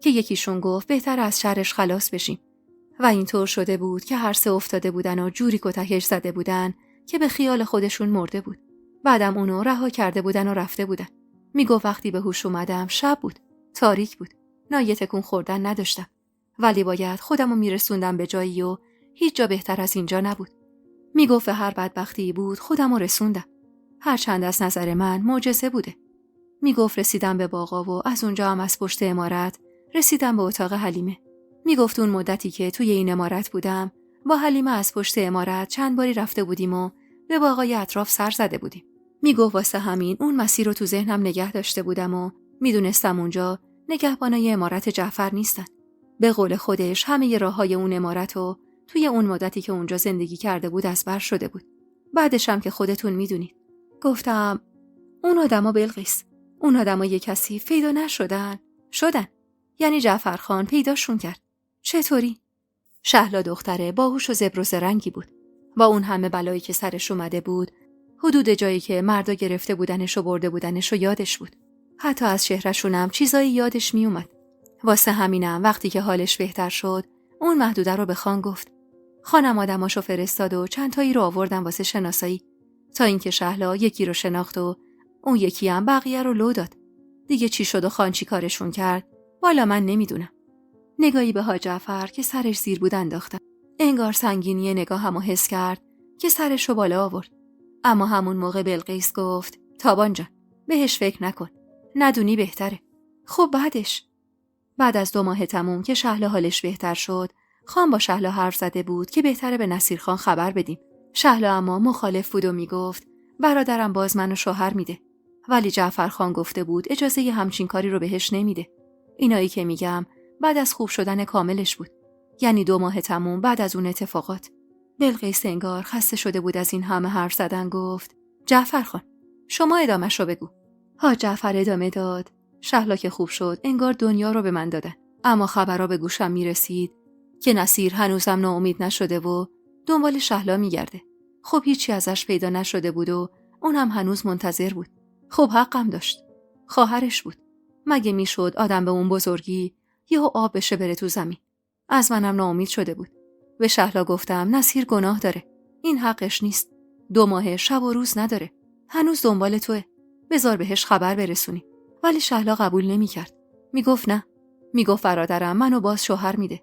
که یکیشون گفت بهتر از شرش خلاص بشیم. و اینطور شده بود که هر 3 افتاده بودن و جوری کتکش زده بودن که به خیال خودشون مرده بود. بعدم اونو رها کرده بودن و رفته بودن. میگفت وقتی به هوش اومدم شب بود، تاریک بود، نایه تکون خوردن نداشتم، ولی باید خودمو میرسوندم به جایی و هیچ جا بهتر از اینجا نبود. میگفت هر بدبختی بود خودم رو رسوندم. هرچند از نظر من معجزه بوده. میگفت رسیدم به باغا و از اونجا هم از پشت عمارت رسیدم به اتاق حلیمه. میگفت اون مدتی که توی این عمارت بودم با حلیمه از پشت عمارت چند باری رفته بودیم و به باغای اطراف سر زده بودیم. میگفت واسه همین اون مسیر رو تو ذهنم نگه داشته بودم و میدونستم اونجا نگهبانای عمارت جعفر نیستن. به قول خودش همه راههای اون عمارت و توی اون مدتی که اونجا زندگی کرده بود از بر شده بود. بعدش هم که خودتون میدونید. گفتم اون آدما بلقیس، اون آدما یه کسی پیدا نشدن. شدن. یعنی جعفر خان پیداشون کرد. چطوری؟ شهلا دختره باهوش و زبر و زرنگی بود. با اون همه بلایی که سرش اومده بود، حدود جایی که مردا گرفته بودنش و برده بودنش و یادش بود. حتی از چهرهشونم چیزایی یادش می اومد. واسه همینم وقتی که حالش بهتر شد، اون محدوده رو به خان گفت. خانم آدماشو فرستاد و چند تایی رو آوردن واسه شناسایی، تا اینکه شهلا یکی رو شناخت و اون یکی هم بقیه رو لو داد. دیگه چی شد و خان چی کارشون کرد؟ والا من نمیدونم. نگاهی به حاج جعفر که سرش زیر بود انداختم. انگار سنگینی نگاهمو حس کرد که سرش رو بالا آورد. اما همون موقع بلقیس گفت تابان جان بهش فکر نکن. ندونی بهتره. خب بعد از 2 ماه تموم که شهلا حالش بهتر شد، خان با شهلا حرف زده بود که بهتره به نصیر خان خبر بدیم. شهلا اما مخالف بود و میگفت برادرم باز منو شوهر میده. ولی جعفر خان گفته بود اجازه ی همچین کاری رو بهش نمیده. اینایی که میگم بعد از خوب شدن کاملش بود. یعنی 2 ماه تموم بعد از اون اتفاقات. بلقیس انگار خسته شده بود از این همه حرف زدن گفت جعفر خان شما ادامه‌ش رو بگو. حاج جعفر ادامه داد. شهلا که خوب شد انگار دنیا رو به من دادن. اما خبرها به گوشم میرسید که نصیر هنوزم ناامید نشده و دنبال شهلا میگرده. خب هیچی ازش پیدا نشده بود و اون هم هنوز منتظر بود. خب حقم داشت. خواهرش بود. مگه میشد آدم به اون بزرگی یهو آب بشه بره تو زمین؟ از منم ناامید شده بود. به شهلا گفتم نصیر گناه داره. این حقش نیست. 2 ماه شب و روز نداره. هنوز دنبال توئه. بذار بهش خبر برسونی. ولی شهلا قبول نمی‌کرد. میگفت نه. میگفت برادرم منو باز شوهر میده.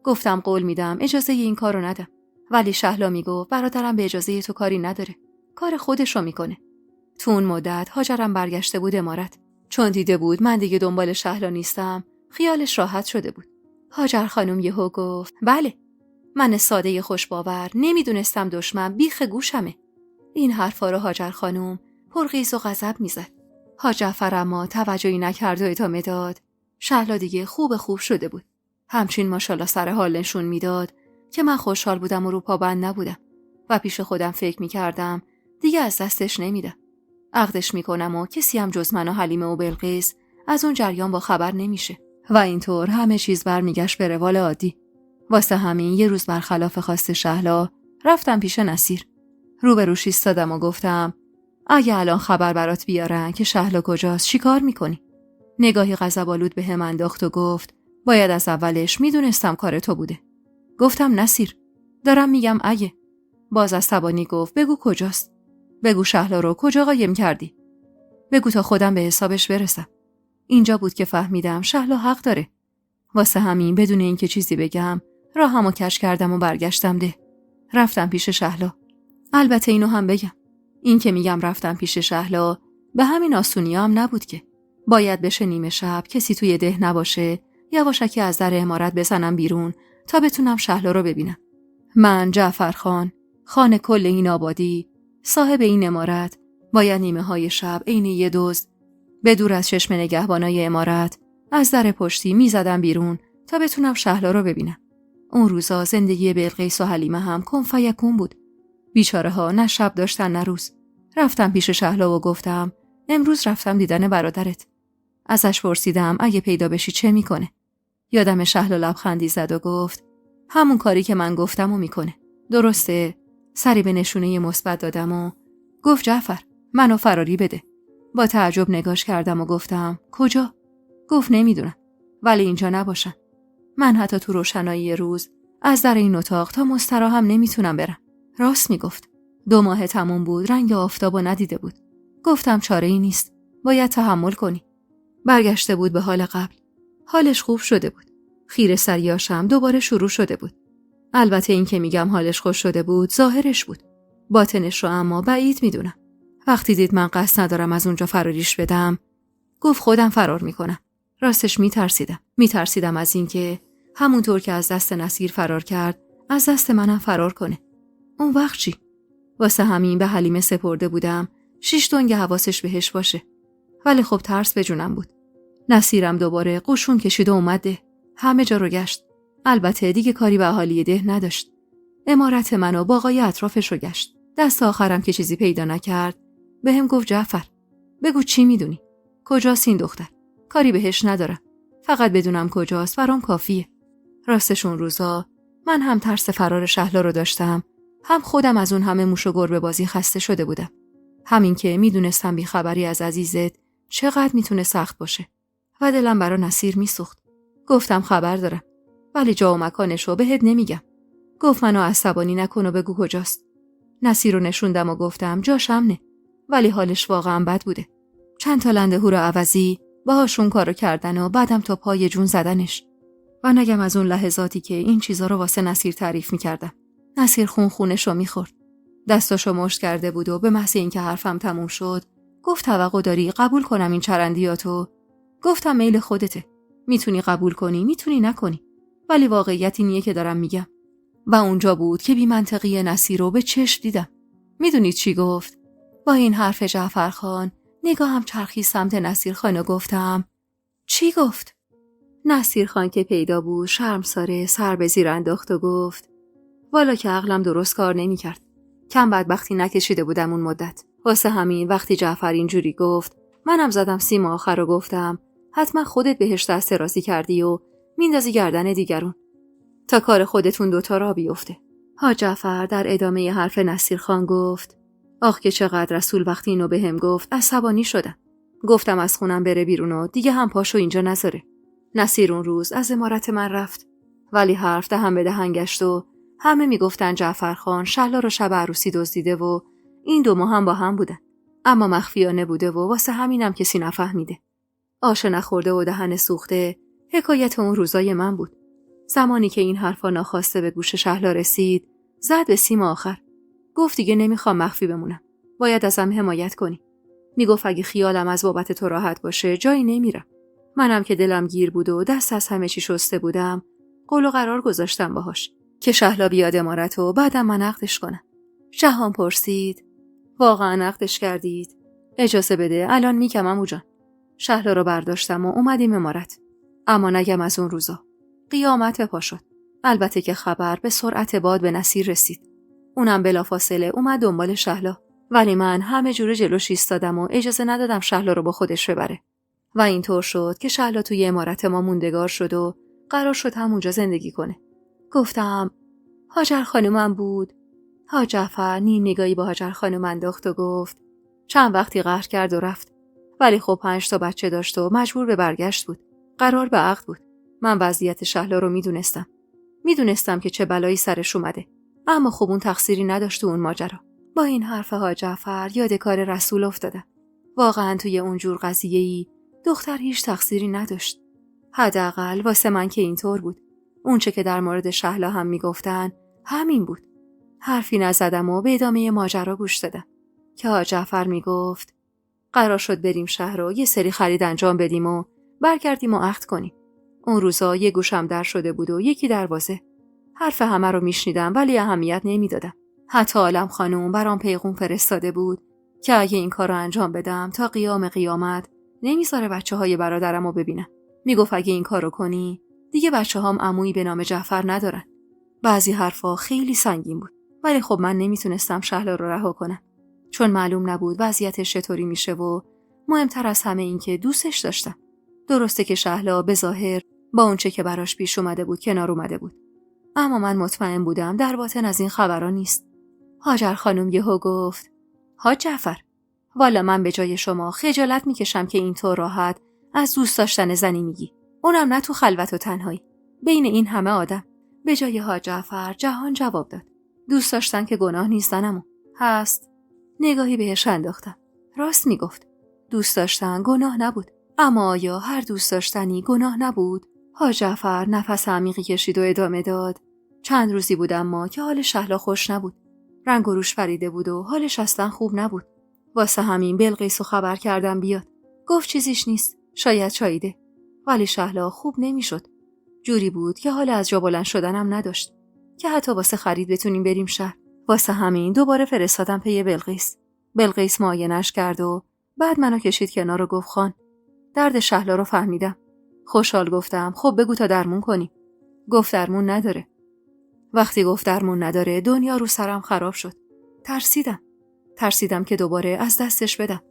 گفتم قول میدم اجازه این کارو ندم. ولی شهلا میگفت برادرم به اجازه تو کاری نداره. کار خودشو میکنه. تو اون مدت هاجرم برگشته بود امارت. چون دیده بود من دیگه دنبال شهلا نیستم، خیالش راحت شده بود. هاجر خانم یهو گفت بله. من ساده خوش باور نمیدونستم دشمن بیخ گوشمه. این حرفا رو هاجر خانم پرغیظ و غضب میزد. حاج جعفر اما توجهی نکرد و ادامه داد. شهلا دیگه خوب شده بود. همچین ماشاءالله سر حال نشون میداد که من خوشحال بودم و رو پا بند نبودم و پیش خودم فکر میکردم دیگه از دستش نمیدم. عقدش میکنم و کسی هم جز من و حلیمه و بلقیس از اون جریان با خبر نمیشه و اینطور همه چیز برمیگشت به روال عادی. واسه همین یه روز برخلاف خواست شهلا رفتم پیش نصیر. روبروش ایستادم و گفتم اگه الان خبر برات بیارن که شهلا کجاست چیکار میکنی؟ نگاهی غضب‌آلود بهم انداخت و گفت باید از اولش میدونستم کار تو بوده. گفتم نصیر دارم میگم اگه. باز عصبانی گفت بگو کجاست؟ بگو شهلا رو کجا قایم کردی؟ بگو تا خودم به حسابش برسم. اینجا بود که فهمیدم شهلا حق داره. واسه همین بدون اینکه چیزی بگم راهمو کش کردم و برگشتم ده. رفتم پیش شهلا. البته اینو هم بگم. این که میگم رفتم پیش شهلا به همین آسونی هم نبود که. باید بشه نیمه شب کسی توی ده نباشه، یواشکی از در عمارت بزنم بیرون تا بتونم شهلا رو ببینم. من جعفر خان کل این آبادی، صاحب این عمارت، باید نیمه های شب عین یه دزد به دور از چشم نگهبانای عمارت از در پشتی میزدم بیرون تا بتونم شهلا رو ببینم. اون روزا زندگی بلقیس و حلیمه هم کن فیکون بود. بیچاره ها نه شب داشتن نه روز. رفتم پیش شهلا و گفتم امروز رفتم دیدن برادرت. ازش پرسیدم اگه پیدا بشی چه میکنه؟ یادم شهلا لبخندی زد و گفت همون کاری که من گفتم و میکنه. درسته؟ سری به نشونه مثبت دادم و گفت جعفر منو فراری بده. با تعجب نگاش کردم و گفتم کجا؟ گفت نمیدونم ولی اینجا نباشن. من حتی تو روشنایی روز از در این اتاق تا مستراحم نمیتونم برم. راست میگفت. 2 ماه تموم بود رنگ آفتابو ندیده بود. گفتم چاره ای نیست. باید تحمل کنی. برگشته بود به حال قبل. حالش خوب شده بود. خیره سریاشم دوباره شروع شده بود. البته این که میگم حالش خوش شده بود ظاهرش بود. باطنش رو اما بعید میدونم. وقتی دید من قصد ندارم از اونجا فراریش بدم، گفت خودم فرار میکنم. راستش میترسیدم از این که همونطور که از دست نصیر فرار کرد از دست منم فرار کنه. اون وقت چی؟ واسه همین به حلیمه سپرده بودم 6 دنگ حواسش بهش باشه. ولی خب ترس به جونم بود. نصیرم دوباره قشون کشید و اومد ده. همه جا رو گشت. البته دیگه کاری به اهالی ده نداشت. عمارت من و باغای اطرافش رو گشت. دست آخرم که چیزی پیدا نکرد بهم گفت جعفر بگو چی میدونی؟ کجاست این دختر؟ کاری بهش ندارم. فقط بدونم کجاست برام کافیه. راستش اون روزا من هم ترس فرار شهلا رو داشتم، هم خودم از اون همه موش و گربه بازی خسته شده بودم. همین که میدونستم بیخبری از عزیزت چقدر میتونه سخت باشه و دلم برا نصیر میسوخت. گفتم خبر دارم ولی جا و مکانشو بهت نمیگم. گفت منو عصبانی نکن و بگو کجاست. نصیر رو نشوندم و گفتم جاش امنه ولی حالش واقعا بد بوده. چند تا لنده هورا عوضی باهاشون کارو کردن و بعدم تا پای جون زدنش. و نگم از اون لحظاتی که این چیزا رو واسه نصیر تعریف میکردم. نصیر خونشو میخورد. دستاشو مشت کرده بود و به محض اینکه حرفم تموم شد گفت توقع داری قبول کنم این چرندیاتو؟ گفتم میل خودته. میتونی قبول کنی میتونی نکنی. ولی واقعیت اینیه که دارم میگم. و اونجا بود که بی منطقی نصیر رو به چشم دیدم. میدونید چی گفت؟ با این حرف جعفرخان نگاهم چرخید سمت نصیرخان و گفتم چی گفت؟ نصیرخان که پیدا بود شرمساره سر به زیر انداخت و گفت والا که عقلم درست کار نمی کرد. کم بدبختی نکشیده بودم اون مدت. واسه همین وقتی جعفر اینجوری گفت منم زدم سیم آخر و گفتم حتما خودت بهش دست رازی کردی و میندازی گردن دیگرون تا کار خودتون دوتا را بیفته. حاج جعفر در ادامه حرف نصیرخان گفت آخ که چقدر رسول وقتی اینو بهم گفت عصبانی شدم. گفتم از خونم بره بیرون و دیگه هم پاشو اینجا نذاره. نصیر اون روز از عمارت من رفت ولی حرف دهن به دهن گشت و همه میگفتن جعفرخان شهلا رو شب عروسی دزدیده و این دو ماه هم با هم بودن. اما مخفیانه بوده و واسه همینم کسی نفهمیده. آش نخورده و دهن سوخته حکایت اون روزای من بود. زمانی که این حرفا ناخواسته به گوش شهلا رسید زد به سیم آخر. گفت دیگه نمیخوام مخفی بمونم. باید ازم حمایت کنی. میگفت اگه خیالم از بابت تو راحت باشه جایی نمیرم. منم که دلم گیر بود و دست از همه چی شسته بودم قول و قرار گذاشتم باهاش که شهلا بیاد عمارت و بعدم من عقدش کنم. جهان پرسید واقعا عقدش کردید؟ اجازه بده الان میگم عمو جان. شهلا رو برداشتم و اومدیم عمارت. اما نگم از اون روزا قیامت به پا شد. البته که خبر به سرعت باد به نصیر رسید. اونم بلافاصله اومد دنبال شهلا ولی من همه جوره جلوش ایستادم و اجازه ندادم شهلا رو با خودش ببره. و اینطور شد که شهلا توی عمارت ما موندگار شد و قرار شد همونجا زندگی کنه. گفتم هاجر خانومم بود. حاج جعفر نیم نگاهی با هاجر خانوم انداخت و گفت چند وقتی قهر کرد و رفت. ولی خب 5 تا بچه داشت و مجبور به برگشت بود. قرار به عقد بود. من وضعیت شهلا رو میدونستم که چه بلایی سرش اومده. اما خب اون تقصیری نداشت تو اون ماجرا. با این حرف حاج جعفر یاد کار رسول افتادم. واقعا توی اونجور قضیه‌ای دختر هیچ تقصیری نداشت. حداقل واسه من که اینطور بود. اون چه که در مورد شهلا هم میگفتن همین بود. حرفی نزدم و به ادامه ماجرا گوش دادم که حاج جعفر میگفت قرار شد بریم شهر و یه سری خرید انجام بدیم و برگردیم و عقد کنیم. اون روزا یه گوشم در شده بود و یکی دروازه. حرف همه رو میشنیدم ولی اهمیت نمیدادم. حتی عالم خانوم برام پیغام فرستاده بود که اگه این کار رو انجام بدم تا قیام قیامت نمیذاره بچه‌های برادرمو ببینم. میگفت اگه این کارو کنی دیگه بچه‌هام عمویی به نام جعفر ندارن. بعضی حرفا خیلی سنگین بود ولی خب من نمیتونستم شهلا رو رها کنم چون معلوم نبود وضعیتش چطوری میشه و مهمتر از همه این که دوستش داشتم. درسته که شهلا به ظاهر با اونچه که براش پیش اومده بود کنار اومده بود اما من مطمئن بودم در باطن از این خبرها نیست. هاجر خانم یهو گفت حاج جعفر والا من به جای شما خجالت میکشم که اینطور راحت از دوست داشتن زنی میگی، اونم نه تو خلوت و تنهایی بین این همه آدم. به جای حاج جعفر جهان جواب داد دوست داشتن که گناه نیست زنمو هست. نگاهی بهش انداختم. راست میگفت. دوست داشتن گناه نبود. اما آیا هر دوست داشتنی گناه نبود؟ حاج جعفر نفس عمیقی کشید و ادامه داد چند روزی بود اما که حال شهلا خوش نبود. رنگ و روش پریده بود و حالش اصلا خوب نبود. واسه همین بلقیسو خبر کردم بیاد. گفت چیزیش نیست، شاید چاییده. ولی شهلا خوب نمیشد. جوری بود که حال از جا بلند شدنم نداشت که حتی واسه خرید بتونیم بریم شهر. واسه همین دوباره فرستادم پی بلقیس. بلقیس معاینش کرد و بعد منو کشید کنار و گفت خان، درد شهلا رو فهمیدم. خوشحال گفتم خب بگو تا درمون کنیم. گفت درمون نداره. وقتی گفت درمون نداره دنیا رو سرم خراب شد. ترسیدم که دوباره از دستش بدم.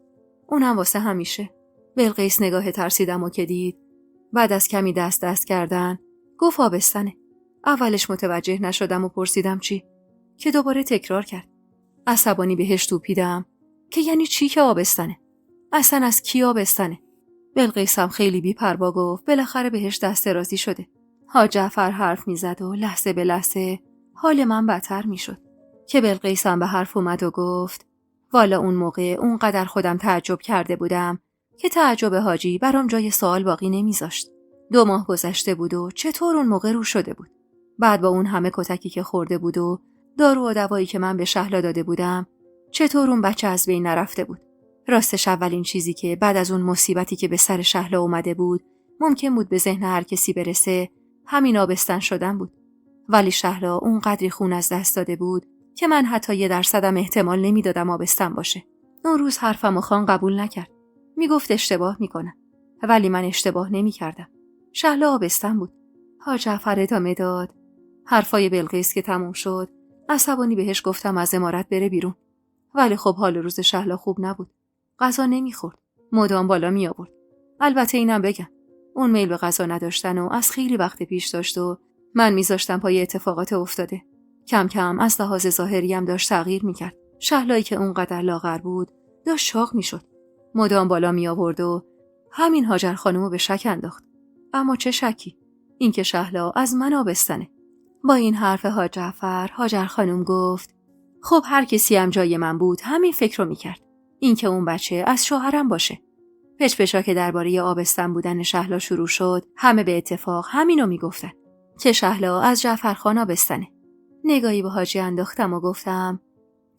اونم واسه همیشه. بلقیس نگاه ترسیدم و که دید، بعد از کمی دست کردن گفت آبستنه. اولش متوجه نشدم و پرسیدم چی؟ که دوباره تکرار کرد. عصبانی بهش توپیدم که یعنی چی که آبستنه؟ اصلا از کی آبستنه؟ بلقیس هم خیلی بی‌پروا گفت بالاخره بهش دست درازی شده. حاج جعفر حرف میزد و لحظه به لحظه حال من بدتر میشد که بلقیس هم به حرف اومد و گفت والا اون موقع اونقدر خودم تعجب کرده بودم که تعجب حاجی برام جای سوال باقی نمیذاشت. 2 ماه گذشته بود و چطور اون موقع رو شده بود؟ بعد با اون همه کتکی که خورده بود و دارو و دوایی که من به شهلا داده بودم چطور اون بچه از بین نرفته بود؟ راستش اولین چیزی که بعد از اون مصیبتی که به سر شهلا اومده بود ممکن بود به ذهن هر کسی برسه همین آبستن شدن بود. ولی شهلا اون قدری خون از دست داده بود که من حتی 1% احتمال نمیدادم آبستن باشه. اون روز حرفمو خان قبول نکرد. میگفت اشتباه میکنم. ولی من اشتباه نمیکردم. شهلا آبستن بود. حاج جعفر ادامه داد. حرفای بلقیس که تموم شد عصبانی بهش گفتم از عمارت بره بیرون. ولی خب حال روز شهلا خوب نبود. غذا نمیخورد. مدام بالا می آورد. البته اینم بگم اون میل به غذا نداشتن و از خیلی وقت پیش داشت و من میذاشتم پای اتفاقات افتاده. کم کم از لحاظ ظاهری هم داشت تغییر میکرد. شهلایی که اونقدر لاغر بود داشت چاق میشد. مدام بالا می آورد و همین هاجر خانومو به شک انداخت. اما چه شکی؟ اینکه شهلا از من آبستنه. با این حرف حاج جعفر هاجر خانوم گفت خب هر کسی هم جای من بود همین فکر رو میکرد. اینکه اون بچه از شوهرم باشه. پچ‌پچا که درباره آبستن بودن شهلا شروع شد همه به اتفاق همینو میگفتن که شهلا از جعفر خان آبستنه. نگاهی به حاجی انداختم و گفتم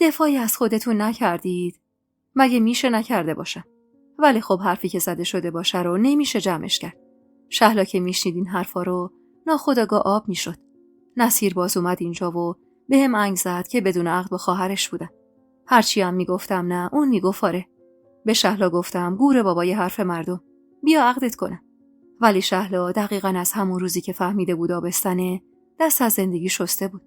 دفاعی از خودتون نکردید؟ مگه میشه نکرده باشم؟ ولی خب حرفی که زده شده باشه رو نمیشه جمعش کرد. شهلا که میشنید این حرفا رو ناخودآگاه آب میشد. نصیر باز اومد اینجا و بهم انگ زد که بدون عقد با خواهرش بودم. هرچی هم میگفتم نه اون میگفت آره. به شهلا گفتم گوره بابای حرف مردم، بیا عقدت کنم. ولی شهلا دقیقاً از همون روزی که فهمیده بود آبستنه دست از زندگی شسته بود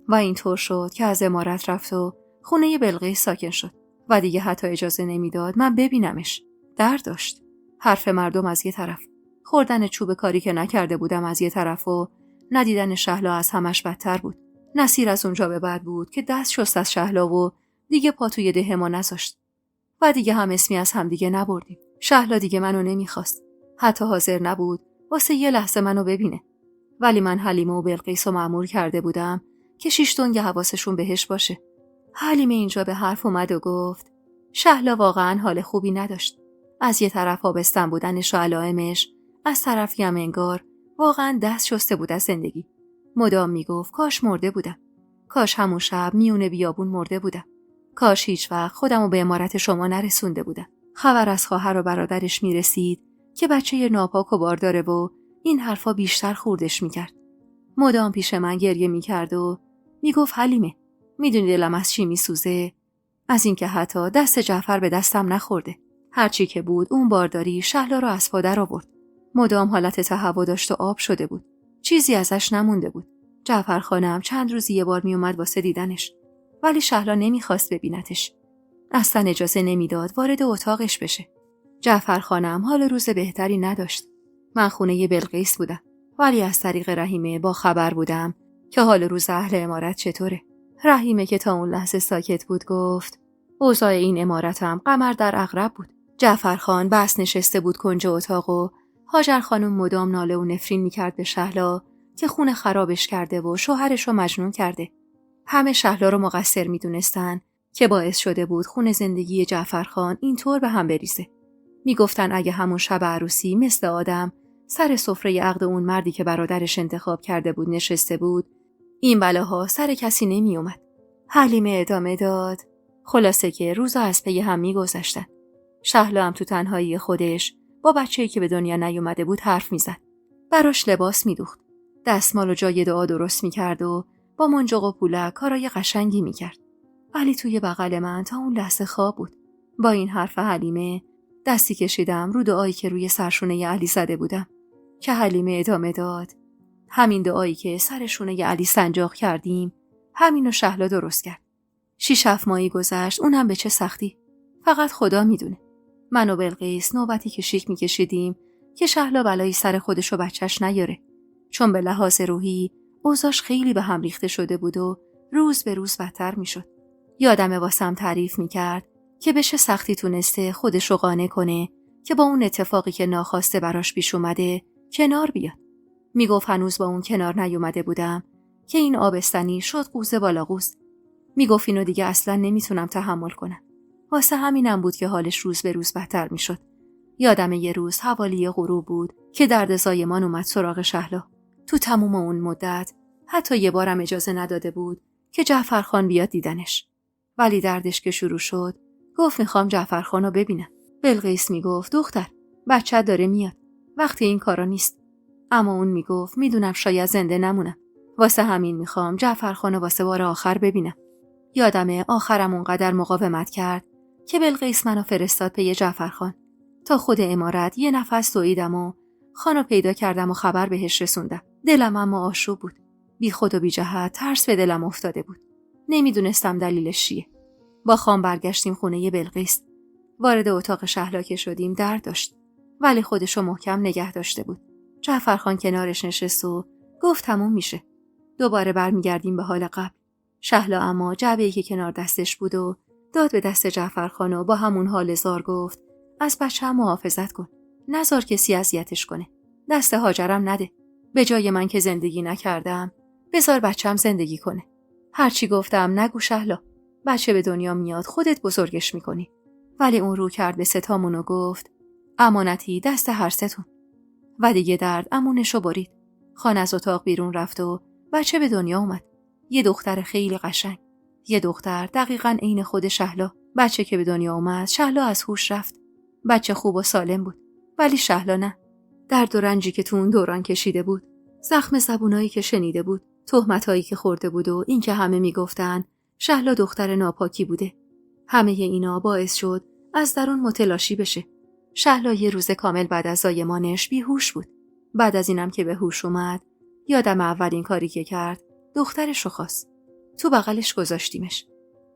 و اینطور شد که از عمارت رفت و خونه بلقیس ساکن شد و دیگه حتی اجازه نمیداد من ببینمش. در داشت. حرف مردم از یه طرف، خوردن چوب کاری که نکرده بودم از یه طرف و ندیدن شهلا از همش بدتر بود. نصیر از اونجا به بعد بود که دست شست از شهلا و دیگه پا توی ده ما نذاشت. و دیگه هم اسمی از هم دیگه نبردیم. شهلا دیگه منو نمیخواست. حتی حاضر نبود واسه یه لحظه منو ببینه. ولی من حلیمه و بلقیس رو مأمور کرده بودم که 6 دنگ حواسشون بهش باشه. حلیمه اینجا به حرف اومد و گفت شهلا واقعا حال خوبی نداشت. از یه طرف آبستن بودنش و علائمش، از طرفی هم انگار واقعا دست شسته بود از زندگی. مدام میگفت کاش مرده بودم. کاش همون شب میونه بیابون مرده بودم. کاش هیچ وقت خودمو به عمارت شما نرسونده بودم. خبر از خواهر و برادرش میرسید که بچه ناپاک و بارداره و این حرفا بیشتر خوردش میکرد. مدام پیش من گریه میکرد و میگفت حلیمه میدونی دلم از چی میسوزه؟ از اینکه حتی دست جعفر به دستم نخورده. هرچی که بود اون بارداری شهلا رو از پا در آورد. مدام حالت تهوع داشت و آب شده بود. چیزی ازش نمونده بود. جعفر خانم چند روزی یه بار میومد واسه دیدنش. ولی شهلا نمیخواست ببینتش. اصلا اجازه نمیداد وارد اتاقش بشه. جعفر خانم حال روز بهتری نداشت. من خونه بلقیس بودم. ولی از طریق رحیمه با خبر بودم که حال روز اهل عمارت چطوره. رحیمه که تا اون لحظه ساکت بود گفت اوضاع این عمارت هم قمر در عقرب بود. جعفر خان بس نشسته بود کنج اتاق و هاجر خانم مدام ناله و نفرین میکرد به شهلا که خونه خرابش کرده و شوهرش رو مجنون کرده. همه شهلا رو مقصر میدونستن که باعث شده بود خونه زندگی جعفر خان اینطور به هم بریزه. میگفتن اگه همون شب عروسی مثل آدم سر سفره عقد اون مردی که برادرش انتخاب کرده بود نشسته بود، این بلاها سر کسی نمی اومد. حلیمه ادامه داد. خلاصه که روزا از پی هم می گذشتن. شهلا هم تو تنهایی خودش با بچه‌ای که به دنیا نیومده بود حرف می زد. براش لباس می دوخت. دستمال و جای دعا درست می کرد و با منجاق و پولک کارای قشنگی می کرد. علی توی بغل من تا اون لحظه خواب بود. با این حرف حلیمه دستی کشیدم رو دعایی که روی سرشونه علی زده بودم که حلیمه ادامه داد. همین دعایی که سرشونه علی سنجاق کردیم همینو شهلا درست کرد. 6-7 ماهی گذشت، اونم به چه سختی. فقط خدا میدونه. من و بلقیس نوبتی که شیک میکشیدیم که شهلا بلایی سر خودش و بچهش نیاره. چون به لحاظ روحی اوضاعش خیلی به هم ریخته شده بود و روز به روز بدتر میشد. یادم واسم تعریف میکرد که به چه سختی تونسته خودش رو قانع کنه که با اون اتفاقی که ناخواسته براش پیش اومده کنار بیاد. میگفت هنوز با اون کنار نیومده بودم که این آبستنی شد قوزه بالا قوز. میگفت اینو دیگه اصلا نمیتونم تحمل کنم. واسه همینم بود که حالش روز به روز بدتر میشد. یادم یه روز حوالی غروب بود که درد زایمان اومد سراغ شهلا. تو تموم اون مدت حتی یه بارم اجازه نداده بود که جعفرخان بیاد دیدنش. ولی دردش که شروع شد گفت میخوام جعفرخانو ببینم. بلقیس میگفت دختر بچه داره میاد. وقتی این کارا نیست. اما اون میگفت میدونم شاید زنده نمونم. واسه همین میخوام جعفرخانو واسه بار آخر ببینم. یادمه آخرم اونقدر مقاومت کرد که بلقیس منو فرستاد پی جعفرخان. تا خود امارت یه نفس دویدم و خانو پیدا کردم و خبر بهش رسوندم. دلم اما آشوب بود. بی خود و بی جهت ترس به دلم افتاده بود. نمیدونستم دلیلش چیه. با خان برگشتیم خونه بلقیس. وارد اتاق شهلا که شدیم درد داشت. ولی خودشو محکم نگه داشته بود. جعفرخان کنارش نشست و گفت تموم میشه. دوباره برمیگردیم به حال قبل. شهلا اما جعبه‌ای که کنار دستش بود و داد به دست جعفرخان و با همون حال زار گفت از بچه‌م محافظت کن. نذار کسی اذیتش کنه. دست هاجرم نده. به جای من که زندگی نکردم بذار بچه‌م زندگی کنه. هرچی گفتم نگو شهلا. بچه به دنیا میاد خودت بزرگش میکنی. ولی اون رو کرد به ستامون و گفت امانتی دست هر ستون. و دیگه درد امونشو برید. خان از اتاق بیرون رفت و بچه به دنیا اومد. یه دختر خیلی قشنگ. یه دختر دقیقاً عین خود شهلا. بچه که به دنیا اومد شهلا از هوش رفت. بچه خوب و سالم بود. ولی شهلا نه. درد و رنجی که تو اون دوران کشیده بود. زخم زبونایی که شنیده بود. تهمتایی که خورده بود و این که همه میگفتن شهلا دختر ناپاکی بوده. همه اینا باعث شد از درون متلاشی بشه. شهلا یه روز کامل بعد از زایمانش بیهوش بود. بعد از اینم که به هوش اومد یادم اولین کاری که کرد دخترش رو خواست. تو بغلش گذاشتیمش.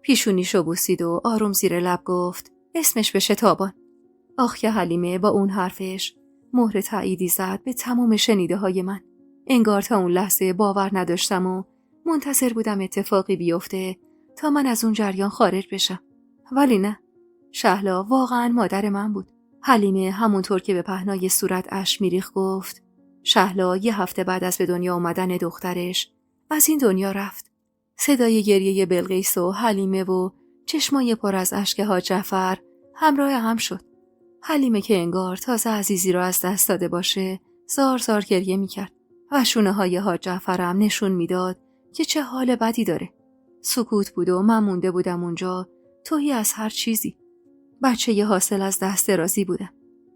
پیشونیشو بوسید و آروم زیر لب گفت اسمش بشه تابان. آخ که حلیمه با اون حرفش مهر تأییدی زد به تمام شنیده های من. انگار تا اون لحظه باور نداشتم و منتظر بودم اتفاقی بیفته تا من از اون جریان خارج بشم. ولی نه. شهلا واقعا مادر من بود. حلیمه همونطور که به پهنای صورت اشک میریخت گفت شهلا 1 هفته بعد از به دنیا آمدن دخترش از این دنیا رفت. صدای گریه بلقیس و حلیمه و چشمای پر از اشک حاج جعفر همراه هم شد. حلیمه که انگار تازه عزیزی را از دست داده باشه زار زار گریه میکرد و شونه های حاج جعفرم نشون میداد که چه حال بدی داره. سکوت بود و من مونده بودم اونجا توهی از هر چیزی. بچه ی حاصل از دست درازی بودم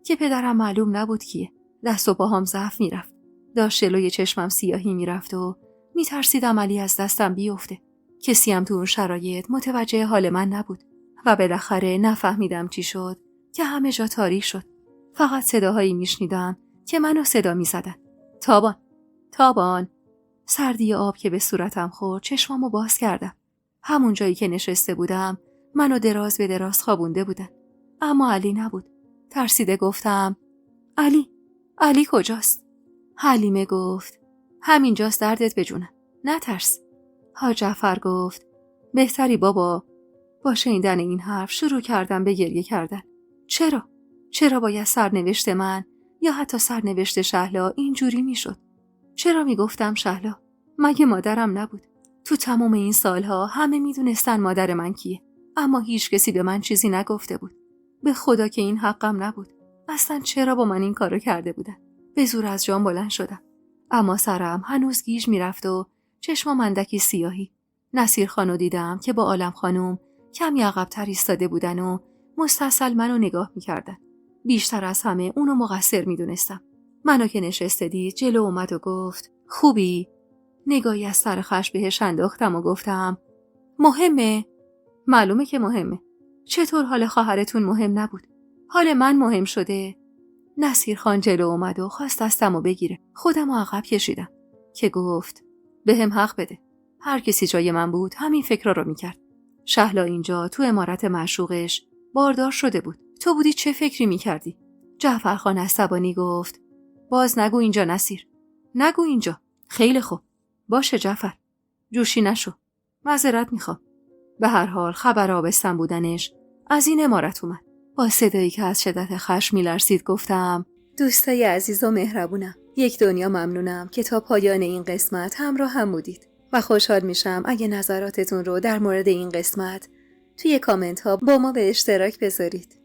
که پدرم معلوم نبود کیه. دست و پاهام ضعف میرفت. داشت جلوی چشمم سیاهی میرفت و میترسید عملی از دستم بیفته. کسی هم تو اون شرایط متوجه حال من نبود و بالاخره نفهمیدم چی شد که همه جا تاریک شد. فقط صداهایی میشنیدم که منو صدا میزدن. تابان، تابان. سردی آب که به صورتم خورد چشمامو باز کردم. همون جایی که نشسته بودم منو دراز به دراز خوابونده بودن. اما علی نبود. ترسیده گفتم علی کجاست؟ حلیمه گفت همینجاست دردت بجونم. نترس. حاج جعفر گفت بهتری بابا. با شنیدن این حرف شروع کردم به گریه کردن. چرا باید سرنوشت من یا حتی سرنوشت شهلا اینجوری میشد؟ چرا میگفتم شهلا؟ مگه مادرم نبود؟ تو تمام این سالها همه میدونستن مادر من کیه، اما هیچ کسی به من چیزی نگفته بود. به خدا که این حقم نبود. اصلا چرا با من این کارو کرده بودن؟ به زور از جام بلند شدم، اما سرم هنوز گیج میرفت و چشمام اندکی سیاهی. نصیر خانو دیدم که با عالم خانم کمی عقب‌تر ایستاده بودن و مستصل منو نگاه می‌کردن. بیشتر از همه اونو مقصر می‌دونستم. منو که نشسته دید جلو اومد و گفت خوبی؟ نگاهی از سر خشم بهش انداختم و گفتم مهمه؟ معلومه که مهمه. چطور حال خواهرتون مهم نبود؟ حال من مهم شده؟ نصیر خان جلو اومد و خواست دستمو بگیره. خودم رو عقب کشیدم که گفت بهم حق بده. هر کسی جای من بود همین فکر رو میکرد. شهلا اینجا تو عمارت معشوقش باردار شده بود. تو بودی چه فکری میکردی؟ جعفرخان عصبانی گفت باز نگو اینجا نصیر. نگو اینجا. خیلی خوب. باشه جعفر. جوشی نشو. معذرت میخوام. به هر حال خبر آبستن بودنش از این عمارت اومد. با صدایی که از شدت خشم میلرزید گفتم دوستای عزیز و مهربونم، یک دنیا ممنونم که تا پایان این قسمت همراه هم بودید و خوشحال میشم اگه نظراتتون رو در مورد این قسمت توی کامنت ها با ما به اشتراک بذارید.